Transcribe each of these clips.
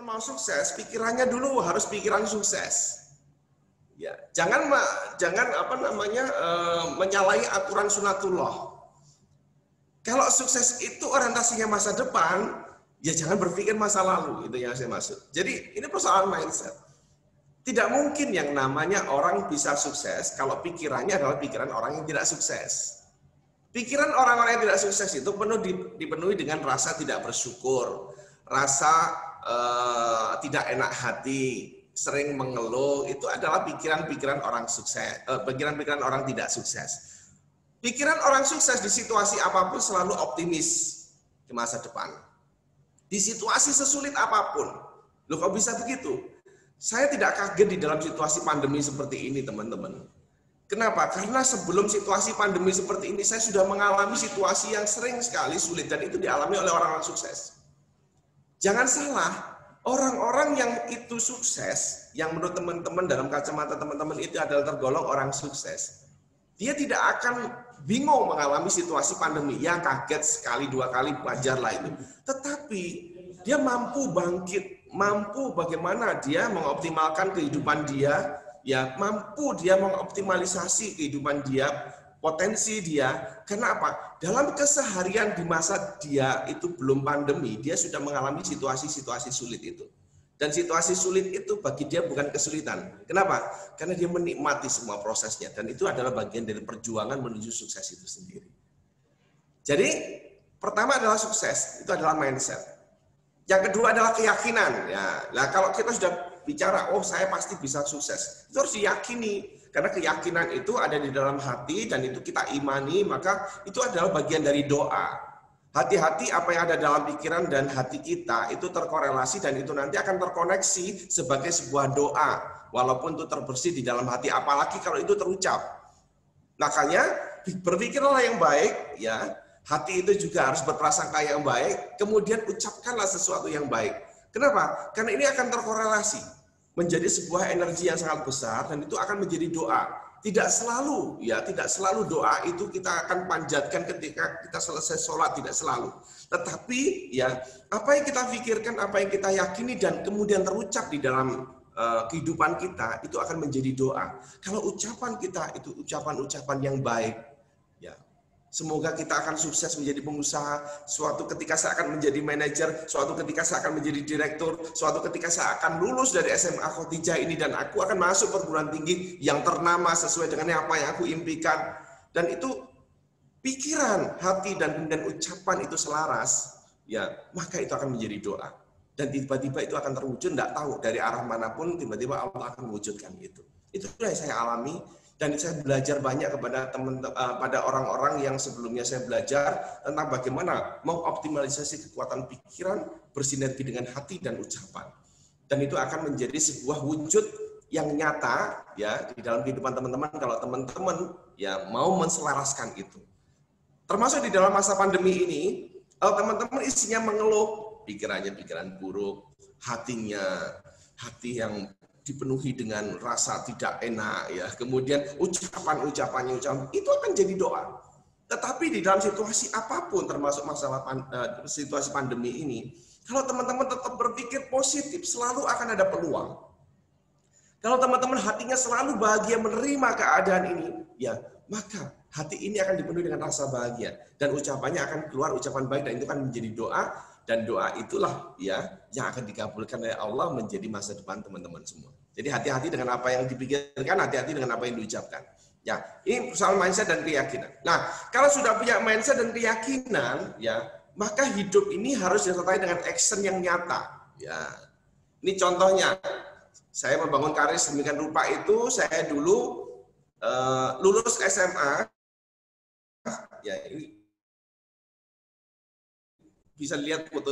mau sukses, pikirannya dulu harus pikiran sukses. Ya, jangan menyalahi aturan sunatullah. Kalau sukses itu orientasinya masa depan, ya jangan berpikir masa lalu, itu yang saya maksud. Jadi ini persoalan mindset. Tidak mungkin yang namanya orang bisa sukses kalau pikirannya adalah pikiran orang yang tidak sukses. Pikiran orang-orang yang tidak sukses itu dipenuhi dengan rasa tidak bersyukur, rasa tidak enak hati, sering mengeluh. Itu adalah pikiran-pikiran orang sukses, pikiran-pikiran orang tidak sukses. Pikiran orang sukses di situasi apapun selalu optimis di masa depan. Di situasi sesulit apapun. Loh, kok bisa begitu? Saya tidak kaget di dalam situasi pandemi seperti ini, teman-teman. Kenapa? Karena sebelum situasi pandemi seperti ini, saya sudah mengalami situasi yang sering sekali sulit, dan itu dialami oleh orang-orang sukses. Jangan salah, orang-orang yang itu sukses, yang menurut teman-teman dalam kacamata teman-teman itu adalah tergolong orang sukses, dia tidak akan bingung mengalami situasi pandemi. Ya kaget sekali, dua kali, wajarlah itu. Tetapi dia mampu bangkit, mampu bagaimana dia mengoptimalkan kehidupan dia, ya mampu dia mengoptimalisasi kehidupan dia, potensi dia. Karena apa? Dalam keseharian di masa dia itu belum pandemi, dia sudah mengalami situasi-situasi sulit itu. Dan situasi sulit itu bagi dia bukan kesulitan. Kenapa? Karena dia menikmati semua prosesnya. Dan itu adalah bagian dari perjuangan menuju sukses itu sendiri. Jadi, pertama adalah sukses. Itu adalah mindset. Yang kedua adalah keyakinan. Ya, nah kalau kita sudah bicara, oh saya pasti bisa sukses. Itu harus diyakini. Karena keyakinan itu ada di dalam hati dan itu kita imani, maka itu adalah bagian dari doa. Hati-hati apa yang ada dalam pikiran dan hati kita itu terkorelasi dan itu nanti akan terkoneksi sebagai sebuah doa. Walaupun itu terbersih di dalam hati, apalagi kalau itu terucap. Makanya berpikirlah yang baik, ya. Hati itu juga harus berprasangka yang baik, kemudian ucapkanlah sesuatu yang baik. Kenapa? Karena ini akan terkorelasi menjadi sebuah energi yang sangat besar dan itu akan menjadi doa. Tidak selalu, ya, tidak selalu doa itu kita akan panjatkan ketika kita selesai sholat, tidak selalu. Tetapi, ya, apa yang kita pikirkan, apa yang kita yakini dan kemudian terucap di dalam kehidupan kita itu akan menjadi doa. Kalau ucapan kita itu ucapan-ucapan yang baik, ya. Semoga kita akan sukses menjadi pengusaha, suatu ketika saya akan menjadi manajer, suatu ketika saya akan menjadi direktur, suatu ketika saya akan lulus dari SMA Khotijah ini dan aku akan masuk perguruan tinggi yang ternama sesuai dengan apa yang aku impikan. Dan itu pikiran, hati, dan kemudian ucapan itu selaras, ya maka itu akan menjadi doa. Dan tiba-tiba itu akan terwujud, tidak tahu dari arah manapun, tiba-tiba Allah akan mewujudkan itu. Itulah yang saya alami. Dan saya belajar banyak pada orang-orang yang sebelumnya saya belajar tentang bagaimana mengoptimalisasi kekuatan pikiran bersinergi dengan hati dan ucapan. Dan itu akan menjadi sebuah wujud yang nyata ya di dalam kehidupan teman-teman kalau teman-teman ya mau menselaraskan itu. Termasuk di dalam masa pandemi ini, kalau teman-teman isinya mengeluh, pikirannya pikiran buruk, hatinya hati yang dipenuhi dengan rasa tidak enak ya, kemudian ucapan-ucapannya itu akan jadi doa. Tetapi di dalam situasi apapun termasuk masalah situasi pandemi ini, kalau teman-teman tetap berpikir positif, selalu akan ada peluang. Kalau teman-teman hatinya selalu bahagia menerima keadaan ini, ya maka hati ini akan dipenuhi dengan rasa bahagia dan ucapannya akan keluar ucapan baik dan itu akan menjadi doa. Dan doa itulah ya yang akan dikabulkan oleh Allah menjadi masa depan teman-teman semua. Jadi hati-hati dengan apa yang dipikirkan, hati-hati dengan apa yang diucapkan. Ya, ini soal mindset dan keyakinan. Nah, kalau sudah punya mindset dan keyakinan, ya maka hidup ini harus disertai dengan action yang nyata. Ya, ini contohnya. Saya membangun karir sedemikian rupa itu. Saya dulu lulus SMA. Ya, ini bisa lihat foto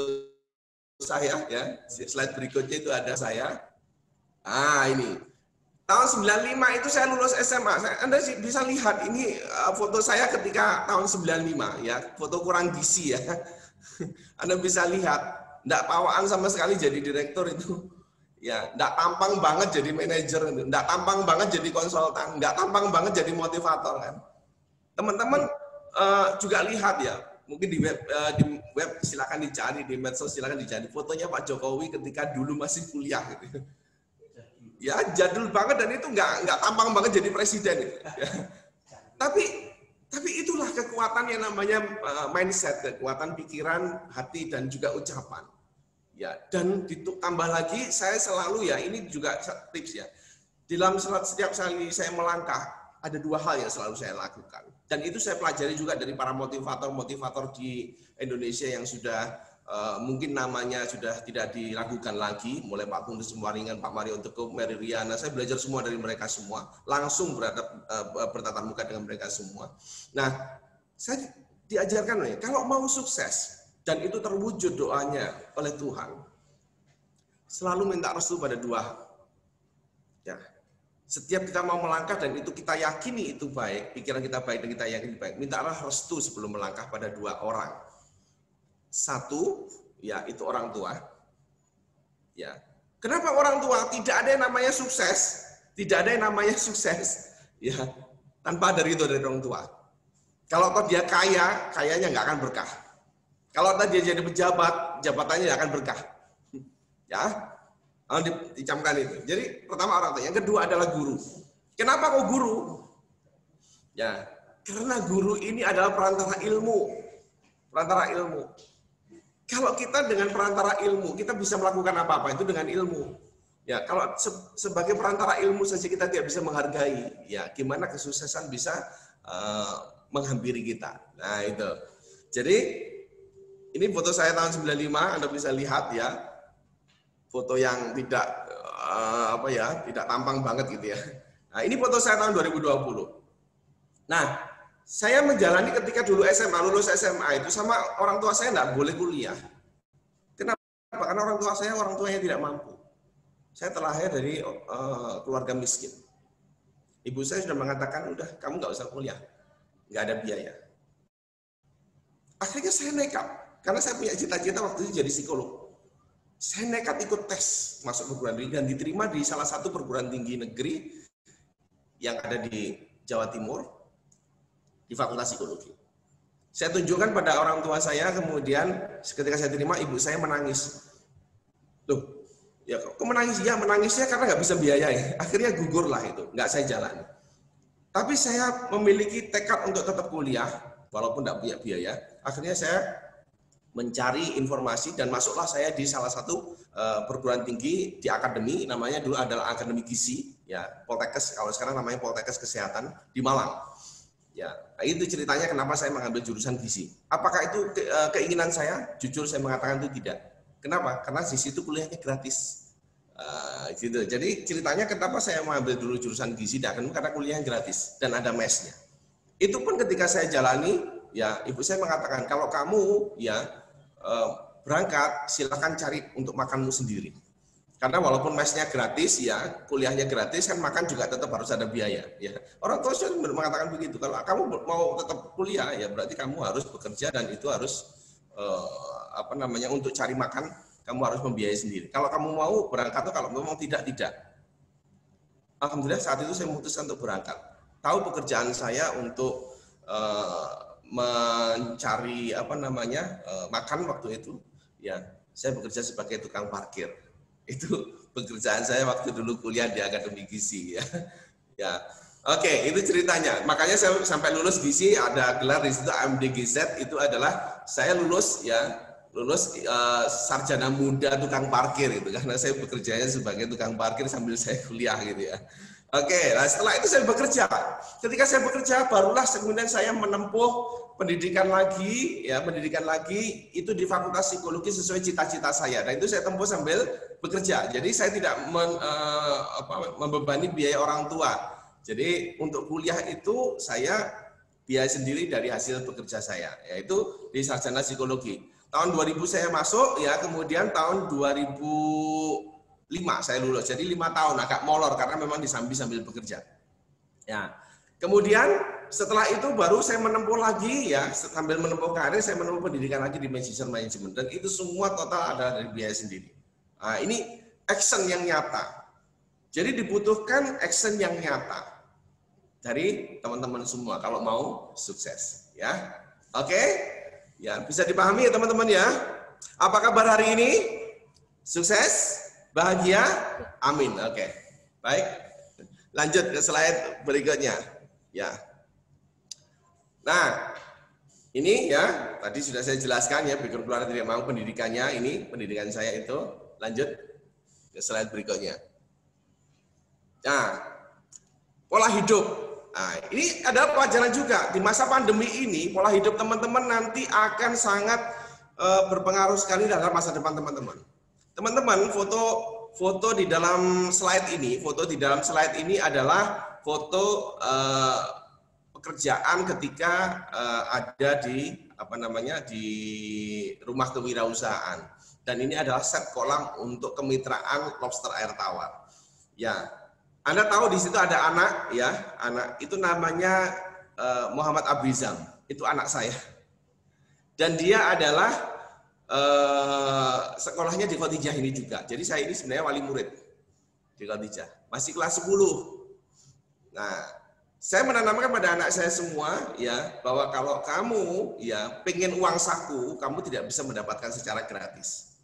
saya ya, slide berikutnya itu ada saya. Ini tahun 95 itu saya lulus SMA. Anda bisa lihat ini foto saya ketika tahun 95 ya, foto kurang gizi ya. Anda bisa lihat, enggak pawaan sama sekali jadi direktur itu. Ya, enggak tampang banget jadi manajer, enggak tampang banget jadi konsultan, enggak tampang banget jadi motivator kan. Teman-teman juga lihat ya, mungkin di web silakan dicari, di medsos silakan dicari fotonya Pak Jokowi ketika dulu masih kuliah gitu. Ya jadul banget dan itu nggak tampang banget jadi presiden gitu. Ya. Tapi itulah kekuatan yang namanya mindset, kekuatan pikiran, hati dan juga ucapan. Ya, dan ditambah lagi saya selalu ya ini juga tips ya. Dalam setiap kali saya melangkah ada dua hal yang selalu saya lakukan. Dan itu saya pelajari juga dari para motivator-motivator di Indonesia yang sudah mungkin namanya sudah tidak diragukan lagi, mulai Pak Tundus Waringan, Pak Mario Teguh, Mary Riana, saya belajar semua dari mereka semua, langsung bertatap muka dengan mereka semua. Nah, saya diajarkan nih, kalau mau sukses dan itu terwujud doanya oleh Tuhan, selalu minta restu pada dua hal. Ya. Setiap kita mau melangkah dan itu kita yakini itu baik, pikiran kita baik dan kita yakini baik, mintalah restu sebelum melangkah pada dua orang. Satu, ya itu orang tua. Ya. Kenapa orang tua? Tidak ada yang namanya sukses, tidak ada yang namanya sukses, ya tanpa ada ridho dari orang tua. Kalau toh dia kaya, kayanya nggak akan berkah. Kalau toh dia jadi pejabat, jabatannya nggak akan berkah. Ya. Dicamkan itu. Jadi pertama orang tua, yang kedua adalah guru. Kenapa kok guru? Ya, karena guru ini adalah perantara ilmu. Perantara ilmu. Kalau kita dengan perantara ilmu, kita bisa melakukan apa-apa itu dengan ilmu. Ya, kalau sebagai perantara ilmu saja kita tidak bisa menghargai, ya gimana kesuksesan bisa menghampiri kita. Nah, itu. Jadi ini foto saya tahun 95, Anda bisa lihat ya. Foto yang tidak tidak tampang banget gitu ya. Nah, ini foto saya tahun 2020. Nah, saya menjalani ketika dulu SMA, lulus SMA itu sama orang tua saya enggak boleh kuliah. Kenapa? Karena orang tua saya orang tua yang tidak mampu. Saya terlahir dari keluarga miskin. Ibu saya sudah mengatakan, udah kamu nggak usah kuliah, nggak ada biaya. Akhirnya saya nekat, karena saya punya cita-cita waktu itu jadi psikolog. Saya nekat ikut tes masuk perguruan tinggi dan diterima di salah satu perguruan tinggi negeri yang ada di Jawa Timur di Fakultas Psikologi. Saya tunjukkan pada orang tua saya, kemudian ketika saya terima ibu saya menangis. Loh, ya kok menangis? Ya menangisnya karena nggak bisa biayai. Akhirnya gugur lah itu, nggak saya jalani. Tapi saya memiliki tekad untuk tetap kuliah walaupun nggak punya biaya. Akhirnya saya mencari informasi dan masuklah saya di salah satu perguruan tinggi di akademi, namanya dulu adalah Akademi Gizi, ya Poltekkes, kalau sekarang namanya Poltekkes Kesehatan di Malang. Ya, itu ceritanya kenapa saya mengambil jurusan gizi. Apakah itu keinginan saya? Jujur saya mengatakan itu tidak. Kenapa? Karena di situ kuliahnya gratis. Gitu. Jadi ceritanya kenapa saya mengambil dulu jurusan gizi dan karena kuliahnya gratis dan ada mesnya. Itu pun ketika saya jalani, ya ibu saya mengatakan kalau kamu ya berangkat, silakan cari untuk makanmu sendiri. Karena walaupun mesnya gratis, ya kuliahnya gratis, kan makan juga tetap harus ada biaya. Ya. Orang tua sudah mengatakan begitu. Kalau kamu mau tetap kuliah, ya berarti kamu harus bekerja dan itu harus untuk cari makan, kamu harus membiayai sendiri. Kalau kamu mau berangkat, atau kalau memang tidak. Alhamdulillah saat itu saya memutuskan untuk berangkat. Tahu pekerjaan saya untuk mencari makan waktu itu, ya saya bekerja sebagai tukang parkir. Itu pekerjaan saya waktu dulu kuliah di Akademi Gizi, ya. Oke, itu ceritanya. Makanya saya sampai lulus gizi ada gelar di situ AMDGZ, itu adalah saya lulus sarjana muda tukang parkir itu karena saya bekerjanya sebagai tukang parkir sambil saya kuliah gitu ya. Oke, nah setelah itu saya bekerja. Ketika saya bekerja, barulah kemudian saya menempuh pendidikan lagi itu di Fakultas Psikologi sesuai cita-cita saya. Dan itu saya tempuh sambil bekerja. Jadi saya tidak membebani biaya orang tua. Jadi untuk kuliah itu saya biaya sendiri dari hasil bekerja saya, yaitu di sarjana psikologi. Tahun 2000 saya masuk, ya kemudian tahun 2005 saya lulus, jadi 5 tahun agak molor karena memang sambil bekerja. Ya, kemudian setelah itu baru saya menempuh lagi ya sambil menempuh karir saya menempuh pendidikan lagi di manajemen dan itu semua total adalah dari biaya sendiri. Nah, ini action yang nyata. Jadi dibutuhkan action yang nyata dari teman-teman semua kalau mau sukses. Ya, oke. Ya, bisa dipahami ya teman-teman ya. Apa kabar hari ini? Sukses? Bahagia? Amin. Oke. Baik. Lanjut ke slide berikutnya. Ya. Nah, ini ya, tadi sudah saya jelaskan ya, background keluarga tidak mau pendidikannya, ini pendidikan saya itu. Lanjut ke slide berikutnya. Nah, pola hidup. Nah, ini ada pelajaran juga. Di masa pandemi ini, pola hidup teman-teman nanti akan sangat berpengaruh sekali dalam masa depan teman-teman. Teman-teman, foto di dalam slide ini, adalah foto pekerjaan ketika ada di di rumah kewirausahaan. Dan ini adalah set kolam untuk kemitraan lobster air tawar. Ya, Anda tahu di situ ada anak, ya, anak itu namanya Muhammad Abrizam, itu anak saya. Dan dia adalah sekolahnya di Khotijah ini juga. Jadi saya ini sebenarnya wali murid di Khotijah, masih kelas 10. Nah, saya menanamkan pada anak saya semua ya bahwa kalau kamu ya pengen uang saku, kamu tidak bisa mendapatkan secara gratis.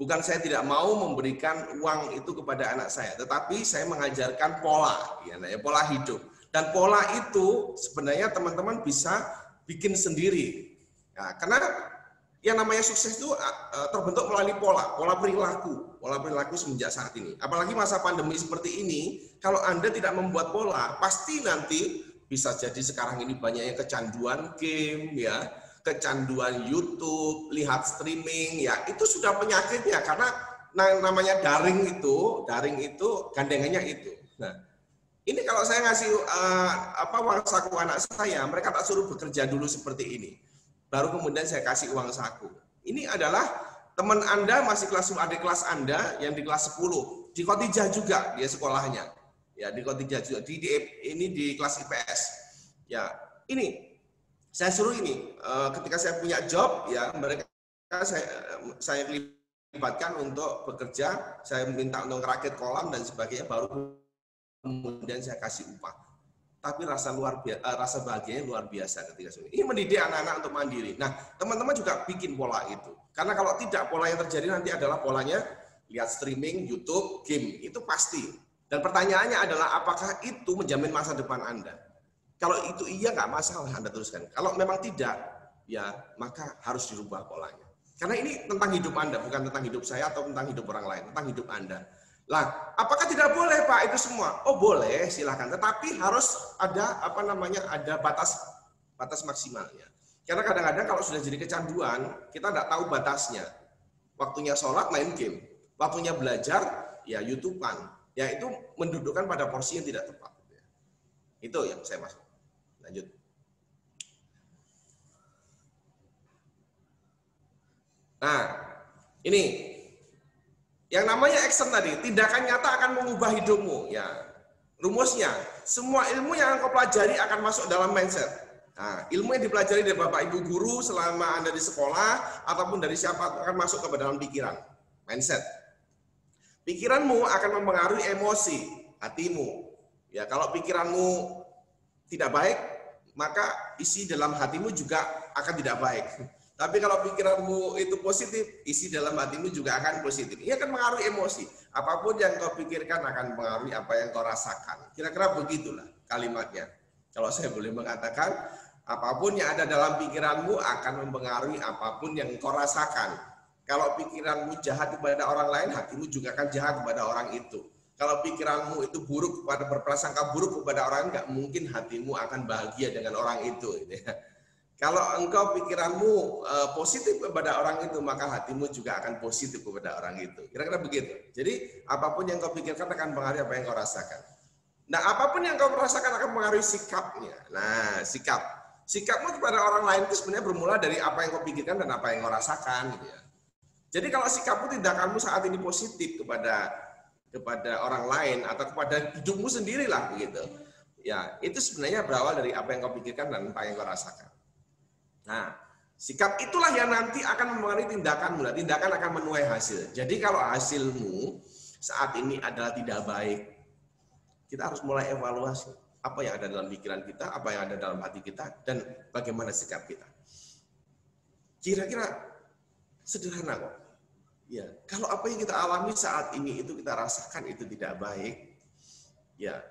Bukan saya tidak mau memberikan uang itu kepada anak saya, tetapi saya mengajarkan pola, ya, pola hidup. Dan pola itu sebenarnya teman-teman bisa bikin sendiri. Nah, karena yang namanya sukses itu terbentuk melalui pola perilaku semenjak saat ini. Apalagi masa pandemi seperti ini, kalau Anda tidak membuat pola, pasti nanti bisa jadi sekarang ini banyak yang kecanduan game, ya, kecanduan YouTube, lihat streaming, ya itu sudah penyakitnya karena namanya daring itu gandengannya itu. Nah, ini kalau saya ngasih uang saku anak saya, mereka tak suruh bekerja dulu seperti ini. Baru kemudian saya kasih uang saku. Ini adalah teman Anda masih adik kelas Anda yang di kelas 10. Di Khotijah juga dia sekolahnya. Ya, di Khotijah juga. Ini di kelas IPS. Ya, ini saya suruh ini ketika saya punya job ya mereka saya libatkan untuk bekerja, saya minta untuk ngerakit kolam dan sebagainya, baru kemudian saya kasih upah. Tapi rasa bahagianya luar biasa ketika ini mendidik anak-anak untuk mandiri. Nah, teman-teman juga bikin pola itu. Karena kalau tidak, pola yang terjadi nanti adalah polanya lihat streaming, YouTube, game, itu pasti. Dan pertanyaannya adalah apakah itu menjamin masa depan Anda? Kalau itu iya, nggak masalah Anda teruskan. Kalau memang tidak, ya maka harus dirubah polanya. Karena ini tentang hidup Anda, bukan tentang hidup saya atau tentang hidup orang lain, tentang hidup Anda. Lah, apakah tidak boleh Pak itu semua? Oh boleh, silahkan. Tetapi harus ada ada batas maksimalnya. Karena kadang-kadang kalau sudah jadi kecanduan, kita nggak tahu batasnya. Waktunya sholat main game, waktunya belajar ya YouTube-an. Ya itu mendudukkan pada porsi yang tidak tepat. Itu yang saya maksud. Lanjut. Nah, ini yang namanya action tadi, tindakan nyata akan mengubah hidupmu. Ya, rumusnya, semua ilmu yang kau pelajari akan masuk dalam mindset. Nah, ilmu yang dipelajari dari Bapak Ibu guru selama Anda di sekolah ataupun dari siapa akan masuk ke dalam pikiran, mindset. Pikiranmu akan mempengaruhi emosi, hatimu. Ya, kalau pikiranmu tidak baik, maka isi dalam hatimu juga akan tidak baik. Tapi kalau pikiranmu itu positif, isi dalam hatimu juga akan positif. Ini akan mengaruhi emosi. Apapun yang kau pikirkan akan mengaruhi apa yang kau rasakan. Kira-kira begitulah kalimatnya. Kalau saya boleh mengatakan, apapun yang ada dalam pikiranmu akan mempengaruhi apapun yang kau rasakan. Kalau pikiranmu jahat kepada orang lain, hatimu juga akan jahat kepada orang itu. Kalau pikiranmu itu buruk, berprasangka buruk kepada orang, nggak mungkin hatimu akan bahagia dengan orang itu. Kalau engkau pikiranmu positif kepada orang itu, maka hatimu juga akan positif kepada orang itu. Kira-kira begitu. Jadi apapun yang kau pikirkan akan mempengaruhi apa yang kau rasakan. Nah, apapun yang kau rasakan akan mempengaruhi sikapnya. Nah, sikapmu kepada orang lain itu sebenarnya bermula dari apa yang kau pikirkan dan apa yang kau rasakan. Gitu ya. Jadi kalau sikapmu, tindakanmu saat ini positif kepada orang lain atau kepada hidupmu sendirilah begitu. Ya, itu sebenarnya berawal dari apa yang kau pikirkan dan apa yang kau rasakan. Nah, sikap itulah yang nanti akan mempengaruhi tindakanmu. Nah, tindakan akan menuai hasil. Jadi kalau hasilmu saat ini adalah tidak baik, kita harus mulai evaluasi apa yang ada dalam pikiran kita, apa yang ada dalam hati kita, dan bagaimana sikap kita. Kira-kira sederhana kok. Ya, kalau apa yang kita alami saat ini itu kita rasakan itu tidak baik, ya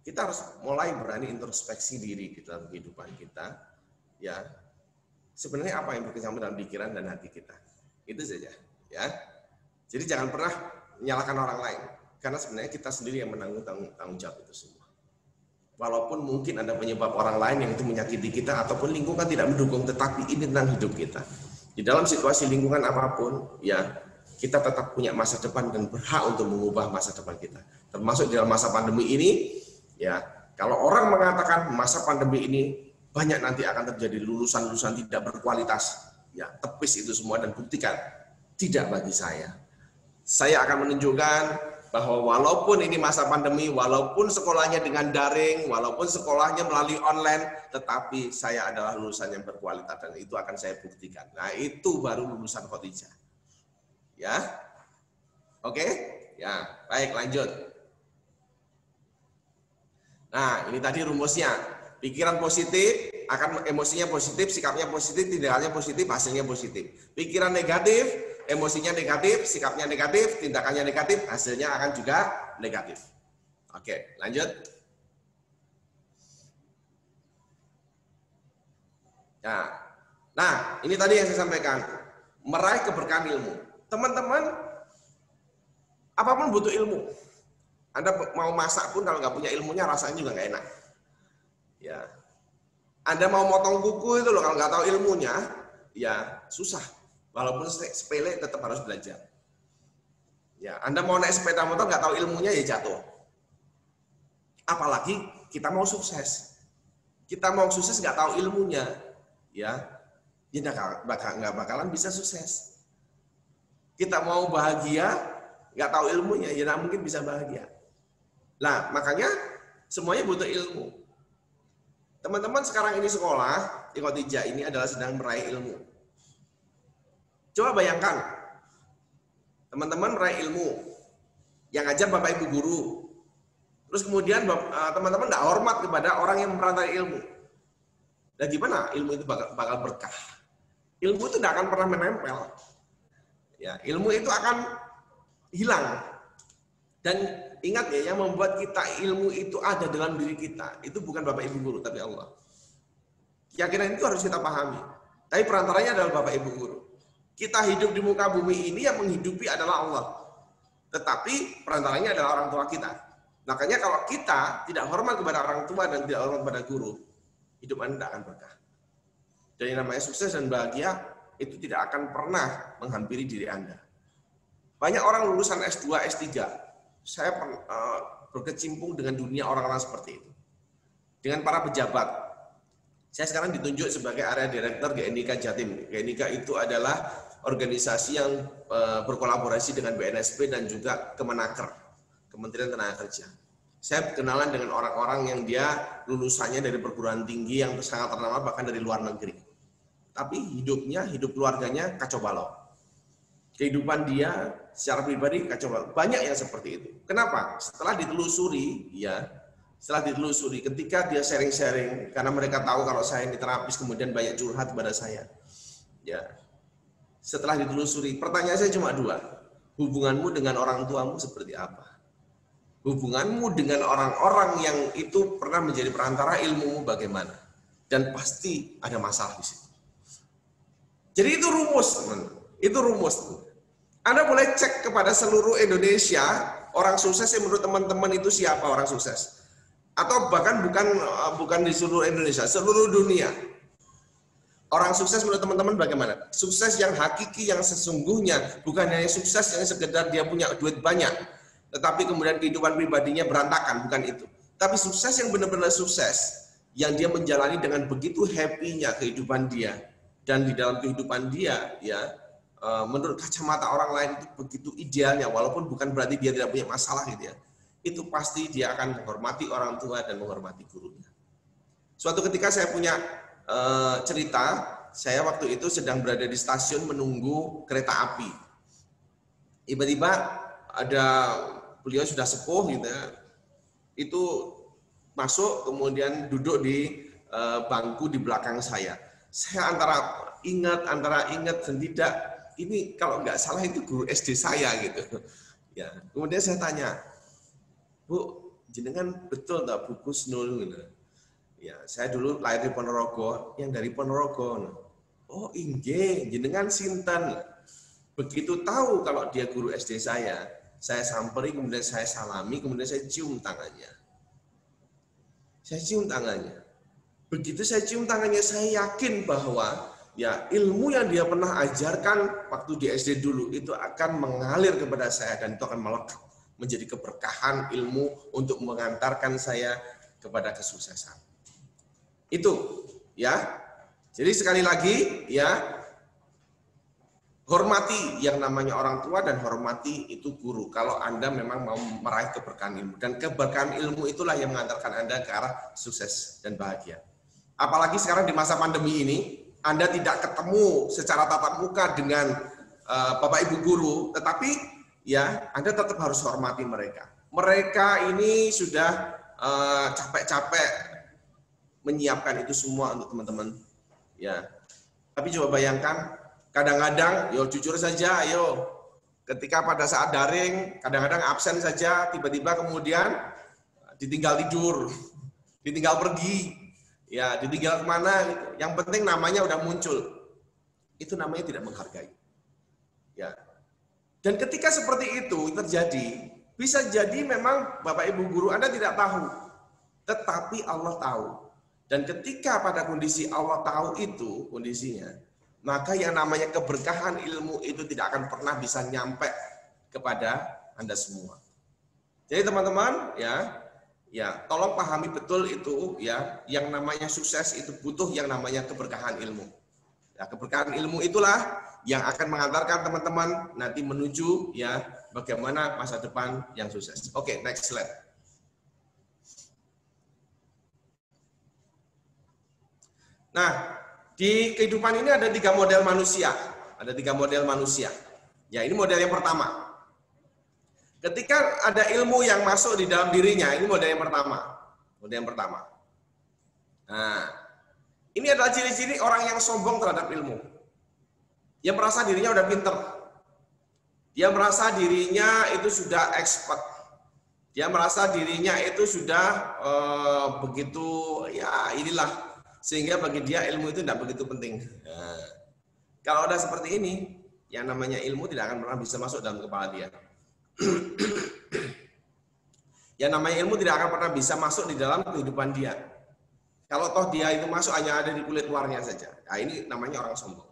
kita harus mulai berani introspeksi diri di dalam kehidupan kita. Ya, sebenarnya apa yang berkecamuk dalam pikiran dan hati kita. Itu saja. Ya, jadi jangan pernah menyalahkan orang lain, karena sebenarnya kita sendiri yang menanggung tanggung jawab itu semua. Walaupun mungkin ada penyebab orang lain yang itu menyakiti kita ataupun lingkungan tidak mendukung, tetapi ini tentang hidup kita. Di dalam situasi lingkungan apapun, ya kita tetap punya masa depan dan berhak untuk mengubah masa depan kita. Termasuk dalam masa pandemi ini, ya kalau orang mengatakan masa pandemi ini banyak nanti akan terjadi lulusan-lulusan tidak berkualitas, ya tepis itu semua dan buktikan tidak bagi saya. Saya akan menunjukkan bahwa walaupun ini masa pandemi, walaupun sekolahnya dengan daring, walaupun sekolahnya melalui online, tetapi saya adalah lulusan yang berkualitas dan itu akan saya buktikan. Nah, itu baru lulusan Khotijah. Ya, oke, ya, baik lanjut. Nah, ini tadi rumusnya. Pikiran positif akan emosinya positif, sikapnya positif, tindakannya positif, hasilnya positif. Pikiran negatif, emosinya negatif, sikapnya negatif, tindakannya negatif, hasilnya akan juga negatif. Oke, lanjut. Nah, ini tadi yang saya sampaikan. Meraih keberkahan ilmu. Teman-teman, apapun butuh ilmu. Anda mau masak pun kalau nggak punya ilmunya rasanya juga nggak enak. Ya, Anda mau motong kuku itu loh kalau nggak tahu ilmunya, ya susah. Walaupun sepele tetap harus belajar. Ya, Anda mau naik sepeda motor nggak tahu ilmunya ya jatuh. Apalagi kita mau sukses. Kita mau sukses nggak tahu ilmunya, ya nggak bakalan bisa sukses. Kita mau bahagia, nggak tahu ilmunya, ya nggak mungkin bisa bahagia. Nah, makanya semuanya butuh ilmu. Teman-teman sekarang ini sekolah, di Khotijah ini adalah sedang meraih ilmu. Coba bayangkan, teman-teman meraih ilmu, yang ngajar Bapak Ibu guru, terus kemudian teman-teman nggak hormat kepada orang yang merantau ilmu. Dan gimana ilmu itu bakal berkah? Ilmu itu nggak akan pernah menempel. Ya, ilmu itu akan hilang. Dan ingat ya, yang membuat kita ilmu itu ada dalam diri kita, itu bukan Bapak Ibu guru, tapi Allah. Keyakinan itu harus kita pahami. Tapi perantaranya adalah Bapak Ibu guru. Kita hidup di muka bumi ini yang menghidupi adalah Allah. Tetapi perantaranya adalah orang tua kita. Makanya kalau kita tidak hormat kepada orang tua dan tidak hormat kepada guru, hidup Anda tidak akan berkah. Jadi namanya sukses dan bahagia itu tidak akan pernah menghampiri diri Anda. Banyak orang lulusan S2, S3, saya berkecimpung dengan dunia orang-orang seperti itu. Dengan para pejabat. Saya sekarang ditunjuk sebagai area direktur GNIK Jatim. GNIK itu adalah organisasi yang berkolaborasi dengan BNSP dan juga Kemenaker, Kementerian Tenaga Kerja. Saya kenalan dengan orang-orang yang dia lulusannya dari perguruan tinggi yang sangat ternama bahkan dari luar negeri. Tapi hidupnya, hidup keluarganya kacau balau. Kehidupan dia secara pribadi kacau balau. Banyak yang seperti itu. Kenapa? Setelah ditelusuri, ketika dia sharing-sharing, karena mereka tahu kalau saya ini terapis, kemudian banyak curhat kepada saya. Ya, setelah ditelusuri, pertanyaan saya cuma dua. Hubunganmu dengan orang tuamu seperti apa? Hubunganmu dengan orang-orang yang itu pernah menjadi perantara ilmumu bagaimana? Dan pasti ada masalah di situ. Jadi itu rumus, teman. Itu rumus. Anda boleh cek kepada seluruh Indonesia, orang sukses yang menurut teman-teman itu siapa orang sukses. Atau bahkan bukan di seluruh Indonesia, seluruh dunia. Orang sukses menurut teman-teman bagaimana? Sukses yang hakiki, yang sesungguhnya, bukan hanya sukses yang sekedar dia punya duit banyak, tetapi kemudian kehidupan pribadinya berantakan, bukan itu. Tapi sukses yang benar-benar sukses, yang dia menjalani dengan begitu happy-nya kehidupan dia, dan di dalam kehidupan dia, ya menurut kacamata orang lain itu begitu idealnya, walaupun bukan berarti dia tidak punya masalah gitu ya. Itu pasti dia akan menghormati orang tua dan menghormati gurunya. Suatu ketika saya punya cerita, saya waktu itu sedang berada di stasiun menunggu kereta api. Tiba-tiba ada beliau sudah sepuh gitu ya, itu masuk kemudian duduk di bangku di belakang saya. Saya antara ingat dan tidak. Ini kalau nggak salah itu guru SD saya gitu. Ya, kemudian saya tanya, Bu, jenengan betul tak Bu Kusnul? Ya, saya dulu lahir di Ponorogo, yang dari Ponorogo. Oh, inggih, jenengan sinten. Begitu tahu kalau dia guru SD saya samperi, kemudian saya salami, kemudian saya cium tangannya. Saya cium tangannya. Begitu saya cium tangannya, saya yakin bahwa ya ilmu yang dia pernah ajarkan waktu di SD dulu itu akan mengalir kepada saya dan itu akan melekat menjadi keberkahan ilmu untuk mengantarkan saya kepada kesuksesan. Itu ya. Jadi sekali lagi ya, hormati yang namanya orang tua dan hormati itu guru kalau Anda memang mau meraih keberkahan ilmu, dan keberkahan ilmu itulah yang mengantarkan Anda ke arah sukses dan bahagia. Apalagi sekarang di masa pandemi ini, Anda tidak ketemu secara tatap muka dengan Bapak Ibu guru, tetapi ya Anda tetap harus hormati mereka. Mereka ini sudah capek-capek menyiapkan itu semua untuk teman-teman. Ya, tapi coba bayangkan, kadang-kadang, yo jujur saja, yo ketika pada saat daring, kadang-kadang absen saja, tiba-tiba kemudian ditinggal tidur, ditinggal pergi. Ya, ditinggal kemana gitu. Yang penting namanya udah muncul. Itu namanya tidak menghargai. Ya. Dan ketika seperti itu terjadi, bisa jadi memang Bapak Ibu guru Anda tidak tahu. Tetapi Allah tahu. Dan ketika pada kondisi Allah tahu itu kondisinya, maka yang namanya keberkahan ilmu itu tidak akan pernah bisa nyampe kepada Anda semua. Jadi teman-teman, ya, tolong pahami betul itu ya, yang namanya sukses itu butuh yang namanya keberkahan ilmu. Ya, keberkahan ilmu itulah yang akan mengantarkan teman-teman nanti menuju ya bagaimana masa depan yang sukses. Oke, next slide. Nah, di kehidupan ini ada 3 model manusia. Ada 3 model manusia. Ya, ini model yang pertama. Ketika ada ilmu yang masuk di dalam dirinya, ini model yang pertama. Model yang pertama. Nah, ini adalah ciri-ciri orang yang sombong terhadap ilmu. Dia merasa dirinya udah pinter. Dia merasa dirinya itu sudah expert. Dia merasa dirinya itu sudah begitu, ya inilah. Sehingga bagi dia ilmu itu tidak begitu penting. Nah, kalau udah seperti ini, yang namanya ilmu tidak akan pernah bisa masuk dalam kepala dia. Yang namanya ilmu tidak akan pernah bisa masuk di dalam kehidupan dia. Kalau toh dia itu masuk hanya ada di kulit luarnya saja. Nah, ini namanya orang sombong.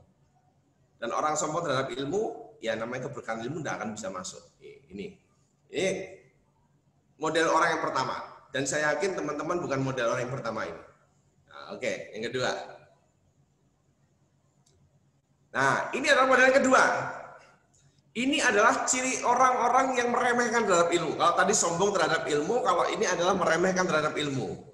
Dan orang sombong terhadap ilmu, ya namanya keberkahan ilmu tidak akan bisa masuk. Ini model orang yang pertama. Dan saya yakin teman-teman bukan model orang yang pertama ini. Nah, oke, yang kedua. Nah, ini adalah model yang kedua. Ini adalah ciri orang-orang yang meremehkan terhadap ilmu. Kalau tadi sombong terhadap ilmu, kalau ini adalah meremehkan terhadap ilmu.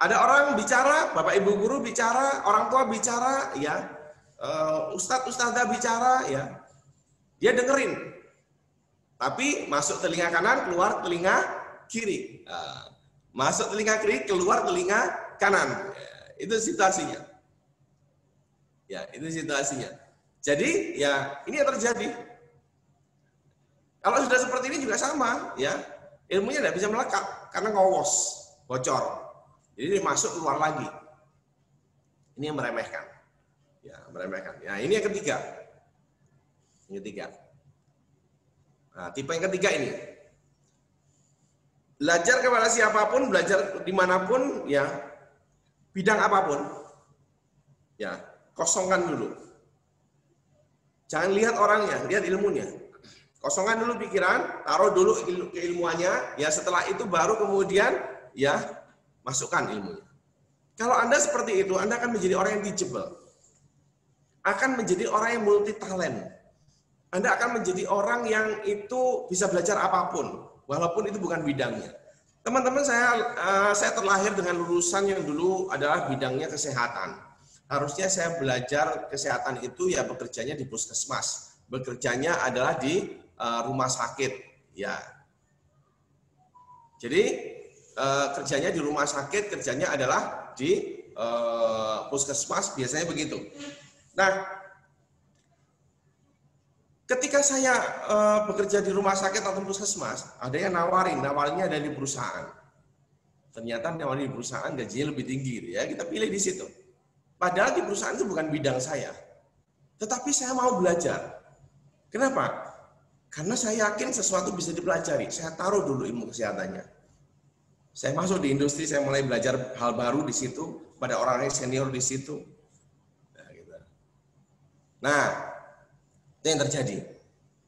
Ada orang bicara, Bapak Ibu guru bicara, orang tua bicara, ya, ustadz-ustadzah bicara, ya, dia dengerin. Tapi masuk telinga kanan, keluar telinga kiri. Masuk telinga kiri, keluar telinga kanan. Itu situasinya. Ya, itu situasinya. Jadi ya ini yang terjadi. Kalau sudah seperti ini juga sama, ya ilmunya tidak bisa melekat karena ngowos, bocor. Jadi masuk keluar lagi. Ini yang meremehkan, ya meremehkan. Ya ini yang ketiga. Yang ketiga. Nah, tipe yang ketiga ini, belajar kepada siapapun, belajar dimanapun, ya bidang apapun, ya kosongkan dulu. Jangan lihat orangnya, lihat ilmunya. Kosongkan dulu pikiran, taruh dulu keilmuannya, ya setelah itu baru kemudian ya masukkan ilmunya. Kalau Anda seperti itu, Anda akan menjadi orang yang teachable. Akan menjadi orang yang multi talent. Anda akan menjadi orang yang itu bisa belajar apapun, walaupun itu bukan bidangnya. Teman-teman, saya terlahir dengan lulusan yang dulu adalah bidangnya kesehatan. Harusnya saya belajar kesehatan itu ya bekerjanya di puskesmas, bekerjanya adalah di rumah sakit, ya. Jadi kerjanya di rumah sakit, kerjanya adalah di puskesmas biasanya begitu. Nah, ketika saya bekerja di rumah sakit atau puskesmas, ada yang nawarinnya ada di perusahaan. Ternyata nawarin di perusahaan gajinya lebih tinggi, ya kita pilih di situ. Padahal di perusahaan itu bukan bidang saya, tetapi saya mau belajar. Kenapa? Karena saya yakin sesuatu bisa dipelajari. Saya taruh dulu ilmu kesehatannya. Saya masuk di industri, saya mulai belajar hal baru di situ, pada orang-orang senior di situ. Nah, gitu. Nah, itu yang terjadi.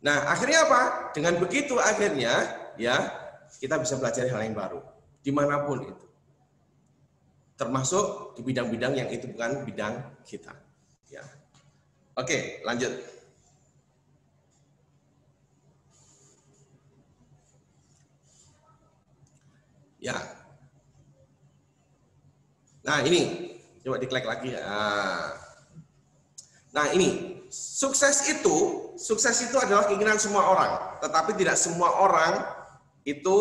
Nah, akhirnya apa? Dengan begitu akhirnya ya kita bisa belajar hal yang baru dimanapun itu. Termasuk di bidang-bidang yang itu bukan bidang kita. Ya. Oke, lanjut. Ya. Nah, ini coba diklik lagi. Nah, ini sukses itu adalah keinginan semua orang, tetapi tidak semua orang itu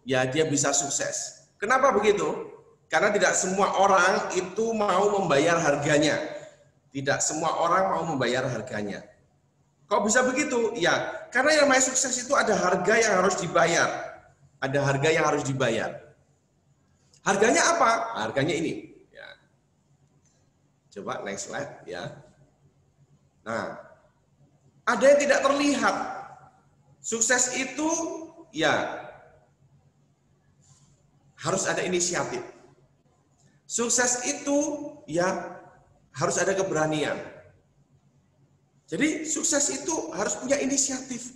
ya dia bisa sukses. Kenapa begitu? Karena tidak semua orang itu mau membayar harganya. Tidak semua orang mau membayar harganya. Kok bisa begitu? Ya, karena yang namanya sukses itu ada harga yang harus dibayar. Ada harga yang harus dibayar. Harganya apa? Harganya ini. Ya. Coba next slide ya. Nah, ada yang tidak terlihat. Sukses itu ya harus ada inisiatif. Sukses itu ya harus ada keberanian. Jadi sukses itu harus punya inisiatif.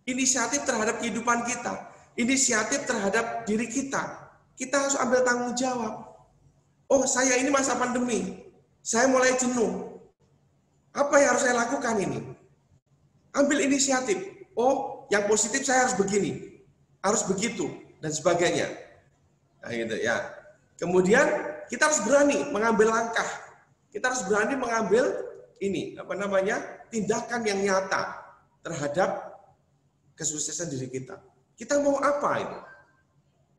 Inisiatif terhadap kehidupan kita. Inisiatif terhadap diri kita. Kita harus ambil tanggung jawab. Oh, saya ini masa pandemi. Saya mulai jenuh. Apa yang harus saya lakukan ini? Ambil inisiatif. Oh, yang positif saya harus begini. Harus begitu. Dan sebagainya. Nah, gitu ya. Kemudian kita harus berani mengambil langkah. Kita harus berani mengambil ini, tindakan yang nyata terhadap kesuksesan diri kita. Kita mau apa itu?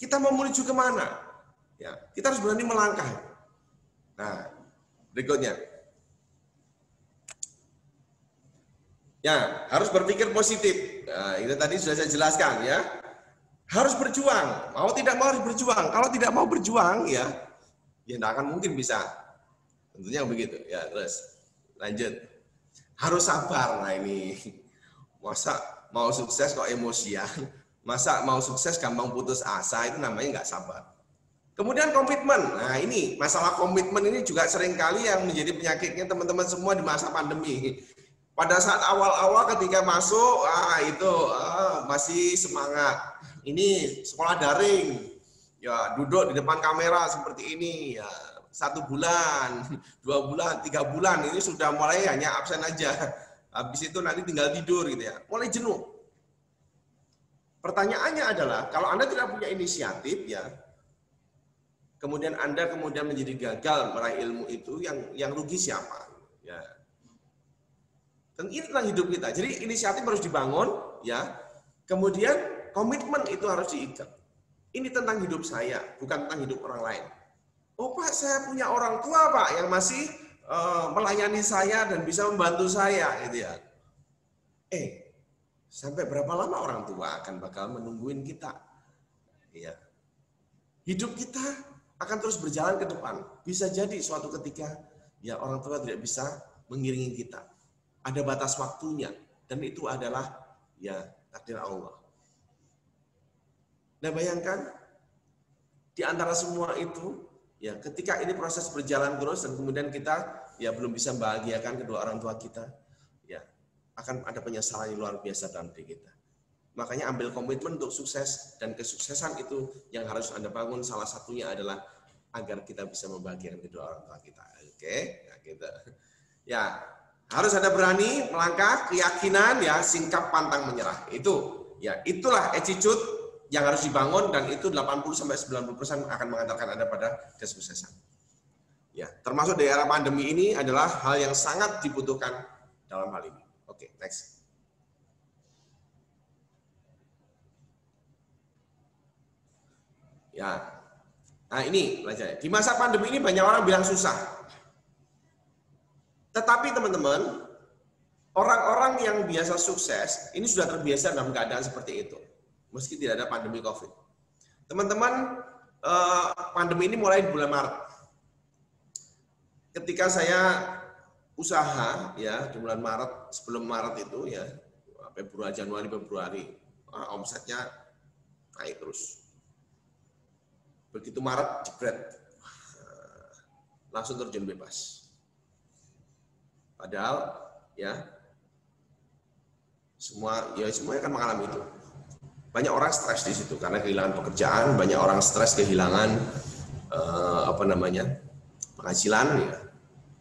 Kita mau menuju kemana? Ya, kita harus berani melangkah. Nah, berikutnya. Ya, harus berpikir positif. Nah, itu tadi sudah saya jelaskan ya. Harus berjuang. Mau tidak mau harus berjuang. Kalau tidak mau berjuang ya tidak akan mungkin bisa. Tentunya begitu. Ya, terus lanjut. Harus sabar. Nah, ini masa mau sukses kok emosian. Masa mau sukses gampang putus asa, itu namanya nggak sabar. Kemudian komitmen. Nah, ini masalah komitmen ini juga seringkali yang menjadi penyakitnya teman-teman semua di masa pandemi. Pada saat awal-awal ketika masuk, masih semangat. Ini sekolah daring, ya duduk di depan kamera seperti ini, ya 1 bulan, 2 bulan, 3 bulan, ini sudah mulai hanya absen aja. Habis itu nanti tinggal tidur gitu ya, mulai jenuh. Pertanyaannya adalah, kalau Anda tidak punya inisiatif ya, kemudian Anda menjadi gagal meraih ilmu itu, yang rugi siapa? Ya. Dan inilah hidup kita. Jadi inisiatif harus dibangun, ya. Kemudian komitmen itu harus diikat. Ini tentang hidup saya, bukan tentang hidup orang lain. Oh Pak, saya punya orang tua Pak yang masih melayani saya dan bisa membantu saya, gitu ya. Sampai berapa lama orang tua akan bakal menungguin kita? Ya. Hidup kita akan terus berjalan ke depan. Bisa jadi suatu ketika ya orang tua tidak bisa mengiringi kita. Ada batas waktunya dan itu adalah ya takdir Allah. Nah, bayangkan di antara semua itu ya ketika ini proses berjalan terus dan kemudian kita ya belum bisa membahagiakan kedua orang tua kita, ya akan ada penyesalan yang luar biasa dalam diri kita. Makanya ambil komitmen untuk sukses, dan kesuksesan itu yang harus Anda bangun salah satunya adalah agar kita bisa membahagiakan kedua orang tua kita. Oke, nah gitu. Ya, harus ada berani melangkah, keyakinan ya, singkap pantang menyerah. Itu ya, itulah attitude yang harus dibangun, dan itu 80-90% akan mengantarkan Anda pada kesuksesan. Ya, termasuk di era pandemi ini adalah hal yang sangat dibutuhkan dalam hal ini. Oke, next. Ya. Nah ini pelajarannya. Di masa pandemi ini banyak orang bilang susah. Tetapi teman-teman, orang-orang yang biasa sukses, ini sudah terbiasa dalam keadaan seperti itu. Meski tidak ada pandemi COVID. Teman-teman, pandemi ini mulai di bulan Maret. Ketika saya usaha ya di bulan Maret, sebelum Maret itu ya, Februari, Januari, Februari, omsetnya naik terus. Begitu Maret, jebret, langsung terjun bebas. Padahal ya semuanya kan mengalami itu. Banyak orang stres di situ karena kehilangan pekerjaan, banyak orang stres kehilangan penghasilan ya.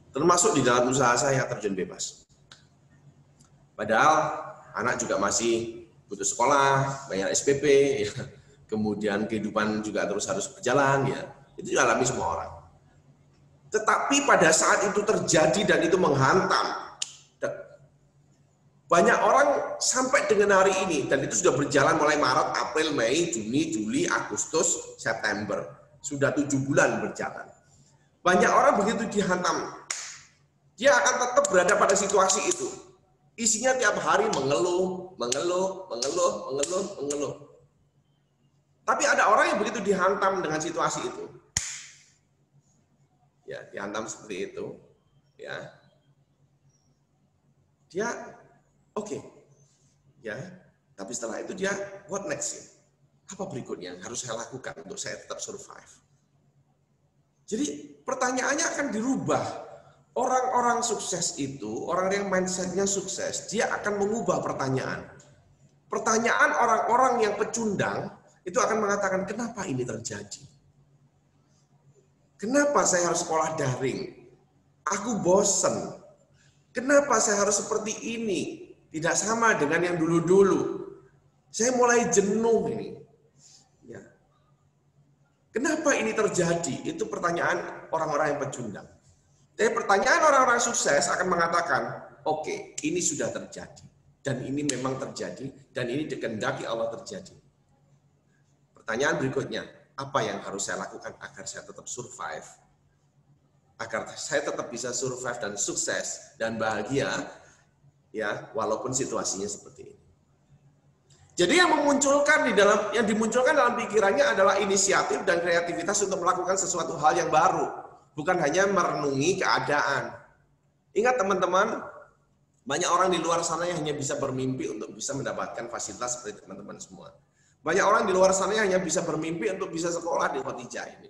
Termasuk di dalam usaha saya terjun bebas. Padahal anak juga masih butuh sekolah, bayar SPP, ya. Kemudian kehidupan juga terus harus berjalan, ya. Itu dialami semua orang. Tetapi pada saat itu terjadi dan itu menghantam, banyak orang sampai dengan hari ini, dan itu sudah berjalan mulai Maret, April, Mei, Juni, Juli, Agustus, September. Sudah 7 bulan berjalan. Banyak orang begitu dihantam, dia akan tetap berada pada situasi itu. Isinya tiap hari mengeluh. Tapi ada orang yang begitu dihantam dengan situasi itu. Ya, dihantam seperti itu. Ya. Dia oke. Ya. Tapi setelah itu dia what next ya? Apa berikutnya yang harus saya lakukan untuk saya tetap survive? Jadi pertanyaannya akan dirubah. Orang-orang sukses itu, orang yang mindsetnya sukses, dia akan mengubah pertanyaan. Pertanyaan orang-orang yang pecundang itu akan mengatakan, kenapa ini terjadi? Kenapa saya harus sekolah daring? Aku bosen. Kenapa saya harus seperti ini? Tidak sama dengan yang dulu-dulu. Saya mulai jenuh ini. Ya. Kenapa ini terjadi? Itu pertanyaan orang-orang yang pecundang. Tapi pertanyaan orang-orang sukses akan mengatakan, oke, ini sudah terjadi. Dan ini memang terjadi. Dan ini dikehendaki Allah terjadi. Pertanyaan berikutnya, apa yang harus saya lakukan agar saya tetap survive? Agar saya tetap bisa survive dan sukses dan bahagia, ya, walaupun situasinya seperti ini. Jadi yang dimunculkan dalam pikirannya adalah inisiatif dan kreativitas untuk melakukan sesuatu hal yang baru. Bukan hanya merenungi keadaan. Ingat teman-teman, banyak orang di luar sana yang hanya bisa bermimpi untuk bisa mendapatkan fasilitas seperti teman-teman semua. Banyak orang di luar sana yang hanya bisa bermimpi untuk bisa sekolah di Khadijah ini.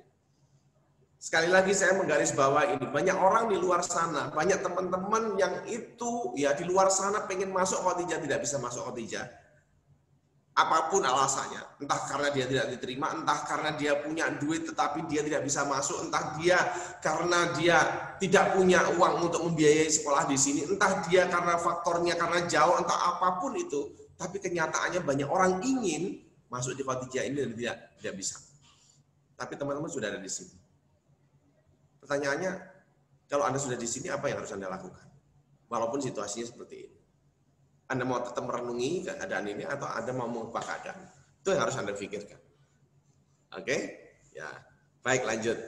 Sekali lagi saya menggarisbawahi ini, banyak orang di luar sana, banyak teman-teman yang itu ya di luar sana pengen masuk Khadijah, tidak bisa masuk Khadijah. Apapun alasannya, entah karena dia tidak diterima, entah karena dia punya duit tetapi dia tidak bisa masuk, entah dia karena dia tidak punya uang untuk membiayai sekolah di sini, entah dia karena faktornya karena jauh, entah apapun itu, tapi kenyataannya banyak orang ingin masuk di Khadijah ini dan tidak bisa. Tapi teman-teman sudah ada di sini. Pertanyaannya, kalau Anda sudah di sini, apa yang harus Anda lakukan? Walaupun situasinya seperti ini. Anda mau tetap merenungi keadaan ini atau Anda mau mengubah keadaan? Itu yang harus Anda pikirkan. Oke? Ya. Baik, lanjut.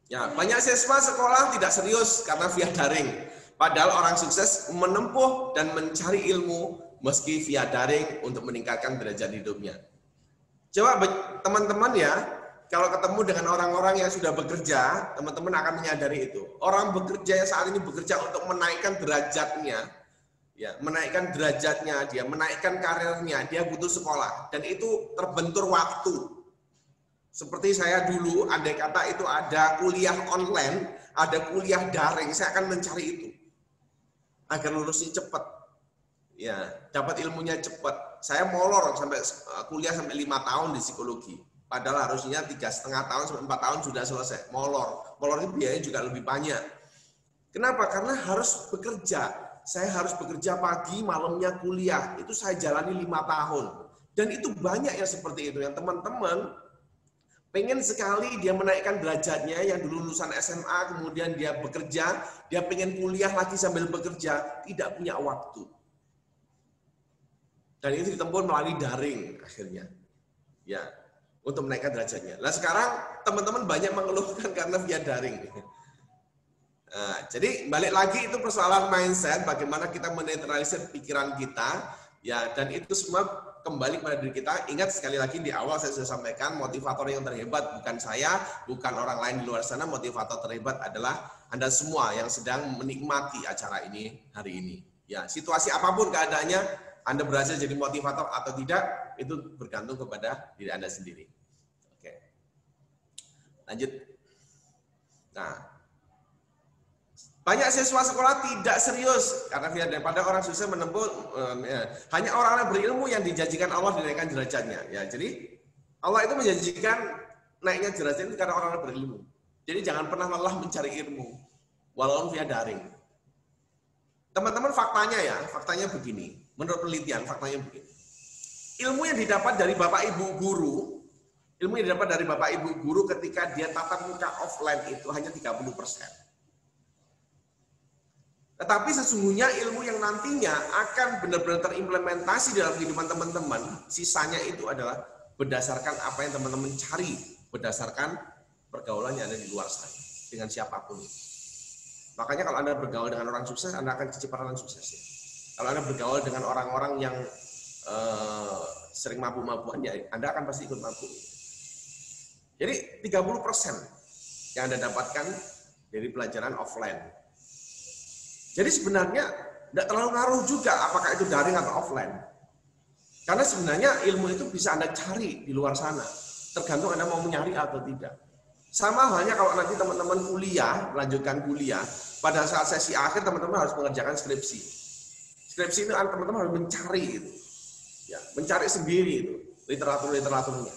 Ya, banyak siswa sekolah tidak serius karena via daring. Padahal orang sukses menempuh dan mencari ilmu meski via daring untuk meningkatkan derajat hidupnya. Coba teman-teman ya, kalau ketemu dengan orang-orang yang sudah bekerja, teman-teman akan menyadari itu. Orang bekerja yang saat ini bekerja untuk menaikkan derajatnya, ya, menaikkan derajatnya, dia menaikkan karirnya, dia butuh sekolah, dan itu terbentur waktu. Seperti saya dulu, andai kata itu ada kuliah online, ada kuliah daring, saya akan mencari itu agar lulusnya cepat, ya, dapat ilmunya cepat. Saya molor sampai kuliah sampai 5 tahun di psikologi. Padahal harusnya 3,5 tahun sampai 4 tahun sudah selesai. Molor itu biayanya juga lebih banyak. Kenapa? Karena harus bekerja. Saya harus bekerja pagi, malamnya kuliah. Itu saya jalani 5 tahun. Dan itu banyak yang seperti itu. Yang teman-teman pengen sekali dia menaikkan derajatnya, yang dulu lulusan SMA, kemudian dia bekerja, dia pengen kuliah lagi sambil bekerja, tidak punya waktu. Dan itu ditempuh melalui daring akhirnya. Ya, untuk menaikkan derajatnya. Nah sekarang teman-teman banyak mengeluhkan karena via daring. Nah, jadi balik lagi itu persoalan mindset, bagaimana kita menetralisir pikiran kita, ya, dan itu semua kembali pada diri kita. Ingat sekali lagi di awal saya sudah sampaikan, motivator yang terhebat bukan saya, bukan orang lain di luar sana. Motivator terhebat adalah Anda semua yang sedang menikmati acara ini hari ini. Ya, situasi apapun keadaannya, Anda berhasil jadi motivator atau tidak, itu bergantung kepada diri Anda sendiri. Oke. Lanjut. Nah, banyak siswa sekolah tidak serius karena daripada orang sukses menempuh hanya orang-orang berilmu yang dijanjikan Allah dinaikkan derajatnya. Ya, jadi Allah itu menjanjikan naiknya derajat itu karena orang-orang berilmu. Jadi jangan pernah lelah mencari ilmu walaupun via daring. Teman-teman faktanya begini. Menurut penelitian, faktanya begini. Ilmu yang didapat dari Bapak Ibu guru, ketika dia tatap muka offline itu hanya 30%. Tetapi sesungguhnya ilmu yang nantinya akan benar-benar terimplementasi dalam kehidupan teman-teman, sisanya itu adalah berdasarkan apa yang teman-teman cari, berdasarkan pergaulan yang ada di luar sana, dengan siapapun. Makanya kalau Anda bergaul dengan orang sukses, Anda akan kecepatan suksesnya. Kalau Anda bergaul dengan orang-orang yang sering mabuk-mabukan, ya Anda akan pasti ikut mabuk. Jadi 30% yang Anda dapatkan dari pelajaran offline. Jadi sebenarnya tidak terlalu ngaruh juga apakah itu daring atau offline. Karena sebenarnya ilmu itu bisa Anda cari di luar sana. Tergantung Anda mau mencari atau tidak. Sama halnya kalau nanti teman-teman melanjutkan kuliah, pada saat sesi akhir teman-teman harus mengerjakan skripsi. Skripsi itu teman-teman harus mencari itu, ya, mencari sendiri itu literaturnya.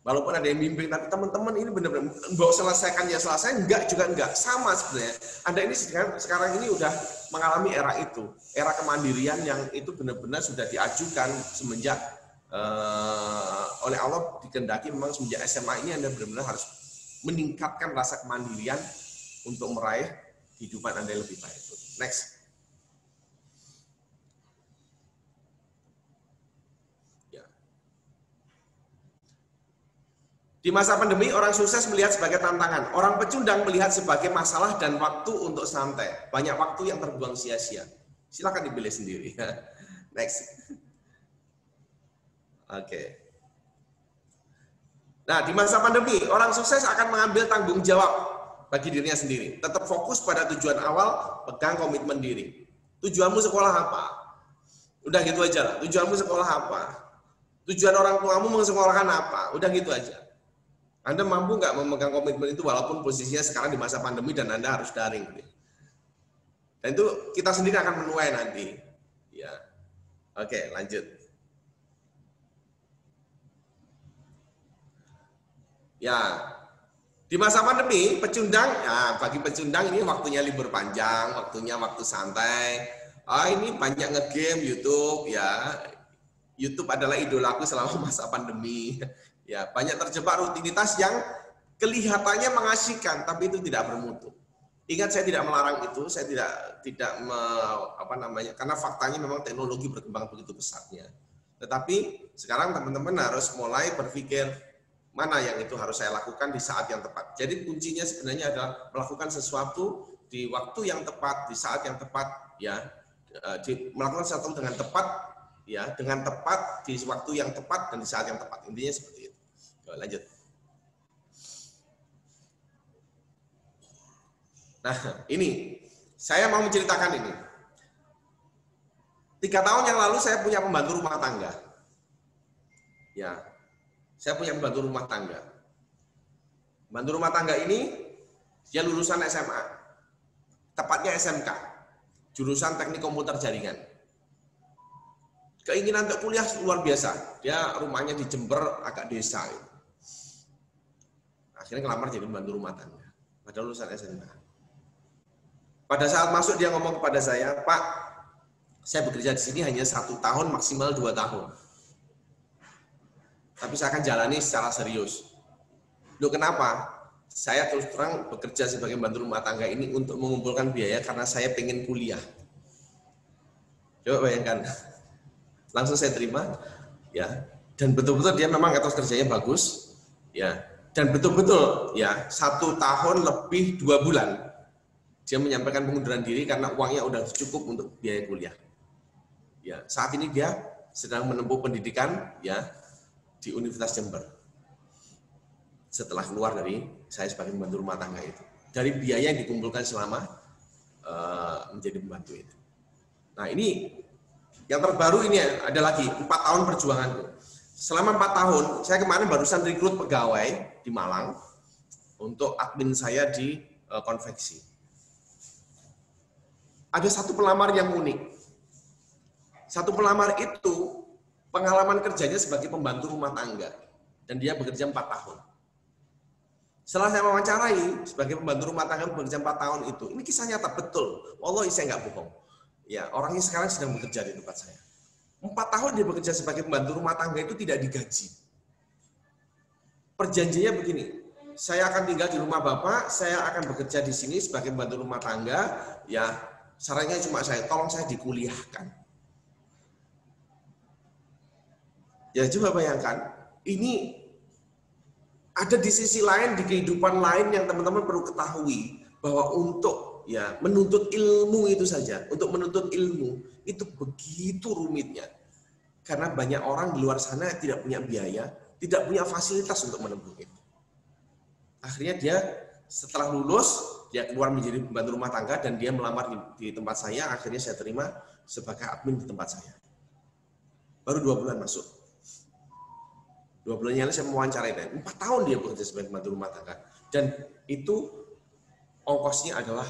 Walaupun ada yang bimbing, tapi teman-teman ini benar-benar mau selesaikan ya selesai, enggak juga enggak, sama sebenarnya. Anda ini sekarang ini udah mengalami era itu, era kemandirian yang itu benar-benar sudah diajukan semenjak oleh Allah dikehendaki. Memang semenjak SMA ini Anda benar-benar harus meningkatkan rasa kemandirian untuk meraih kehidupan Anda yang lebih baik. Next. Di masa pandemi, orang sukses melihat sebagai tantangan. Orang pecundang melihat sebagai masalah dan waktu untuk santai. Banyak waktu yang terbuang sia-sia. Silakan dipilih sendiri. Next. Oke. Nah, di masa pandemi, orang sukses akan mengambil tanggung jawab bagi dirinya sendiri. Tetap fokus pada tujuan awal, pegang komitmen diri. Tujuanmu sekolah apa? Udah gitu aja lah. Tujuanmu sekolah apa? Tujuan orang tuamu mensekolahkan apa? Udah gitu aja. Anda mampu nggak memegang komitmen itu walaupun posisinya sekarang di masa pandemi dan Anda harus daring. Dan itu kita sendiri akan menuai nanti. Ya, oke, lanjut. Ya, di masa pandemi pecundang, ya bagi pecundang ini waktunya libur panjang, waktu santai. Ini banyak ngegame YouTube, ya. YouTube adalah idolaku selama masa pandemi. Ya, banyak terjebak rutinitas yang kelihatannya mengasihkan, tapi itu tidak bermutu. Ingat, saya tidak melarang itu, saya tidak karena faktanya memang teknologi berkembang begitu pesatnya. Tetapi sekarang teman-teman harus mulai berpikir mana yang itu harus saya lakukan di saat yang tepat. Jadi kuncinya sebenarnya adalah melakukan sesuatu di waktu yang tepat, di saat yang tepat, ya, melakukan sesuatu dengan tepat, ya, dengan tepat di waktu yang tepat dan di saat yang tepat. Intinya seperti itu. Lanjut. Nah, ini saya mau menceritakan ini. 3 tahun yang lalu saya punya pembantu rumah tangga. Ya, saya punya pembantu rumah tangga. Pembantu rumah tangga ini dia lulusan SMA, tepatnya SMK, jurusan Teknik Komputer Jaringan. Keinginan untuk kuliah luar biasa. Dia rumahnya di Jember, agak desa. Akhirnya ngelamar jadi pembantu rumah tangga. Padahal lulusan SMK. Pada saat masuk dia ngomong kepada saya, Pak, saya bekerja di sini hanya 1 tahun, maksimal 2 tahun. Tapi saya akan jalani secara serius. Loh, kenapa? Saya terus terang bekerja sebagai pembantu rumah tangga ini untuk mengumpulkan biaya karena saya pengen kuliah. Coba bayangkan. langsung saya terima, ya. Dan betul-betul dia memang etos kerjanya bagus, ya. Dan betul-betul ya 1 tahun lebih 2 bulan dia menyampaikan pengunduran diri karena uangnya udah cukup untuk biaya kuliah. Ya, saat ini dia sedang menempuh pendidikan ya di Universitas Jember. Setelah keluar dari saya sebagai pembantu rumah tangga itu, dari biaya yang dikumpulkan selama menjadi pembantu itu. Nah ini yang terbaru ini ada lagi 4 tahun perjuanganku. Selama 4 tahun, saya kemarin barusan rekrut pegawai di Malang untuk admin saya di konveksi. Ada satu pelamar yang unik. Satu pelamar itu pengalaman kerjanya sebagai pembantu rumah tangga dan dia bekerja 4 tahun. Setelah saya wawancarai sebagai pembantu rumah tangga bekerja 4 tahun itu, ini kisah nyata betul. Wallahi saya nggak bohong. Ya, orangnya sekarang sedang bekerja di tempat saya. 4 tahun dia bekerja sebagai pembantu rumah tangga itu tidak digaji. Perjanjiannya begini, saya akan tinggal di rumah Bapak, saya akan bekerja di sini sebagai pembantu rumah tangga, ya syaratnya cuma saya, tolong saya dikuliahkan. Ya coba bayangkan, ini ada di sisi lain, di kehidupan lain yang teman-teman perlu ketahui, bahwa untuk ya menuntut ilmu itu saja, untuk menuntut ilmu itu begitu rumitnya. Karena banyak orang di luar sana tidak punya biaya, tidak punya fasilitas untuk menempuh itu. Akhirnya dia setelah lulus, dia keluar menjadi pembantu rumah tangga dan dia melamar di tempat saya, akhirnya saya terima sebagai admin di tempat saya. Baru 2 bulan masuk. 2 bulan yang lalu saya mewawancarai, 4 tahun dia bekerja sebagai pembantu rumah tangga. Dan itu ongkosnya adalah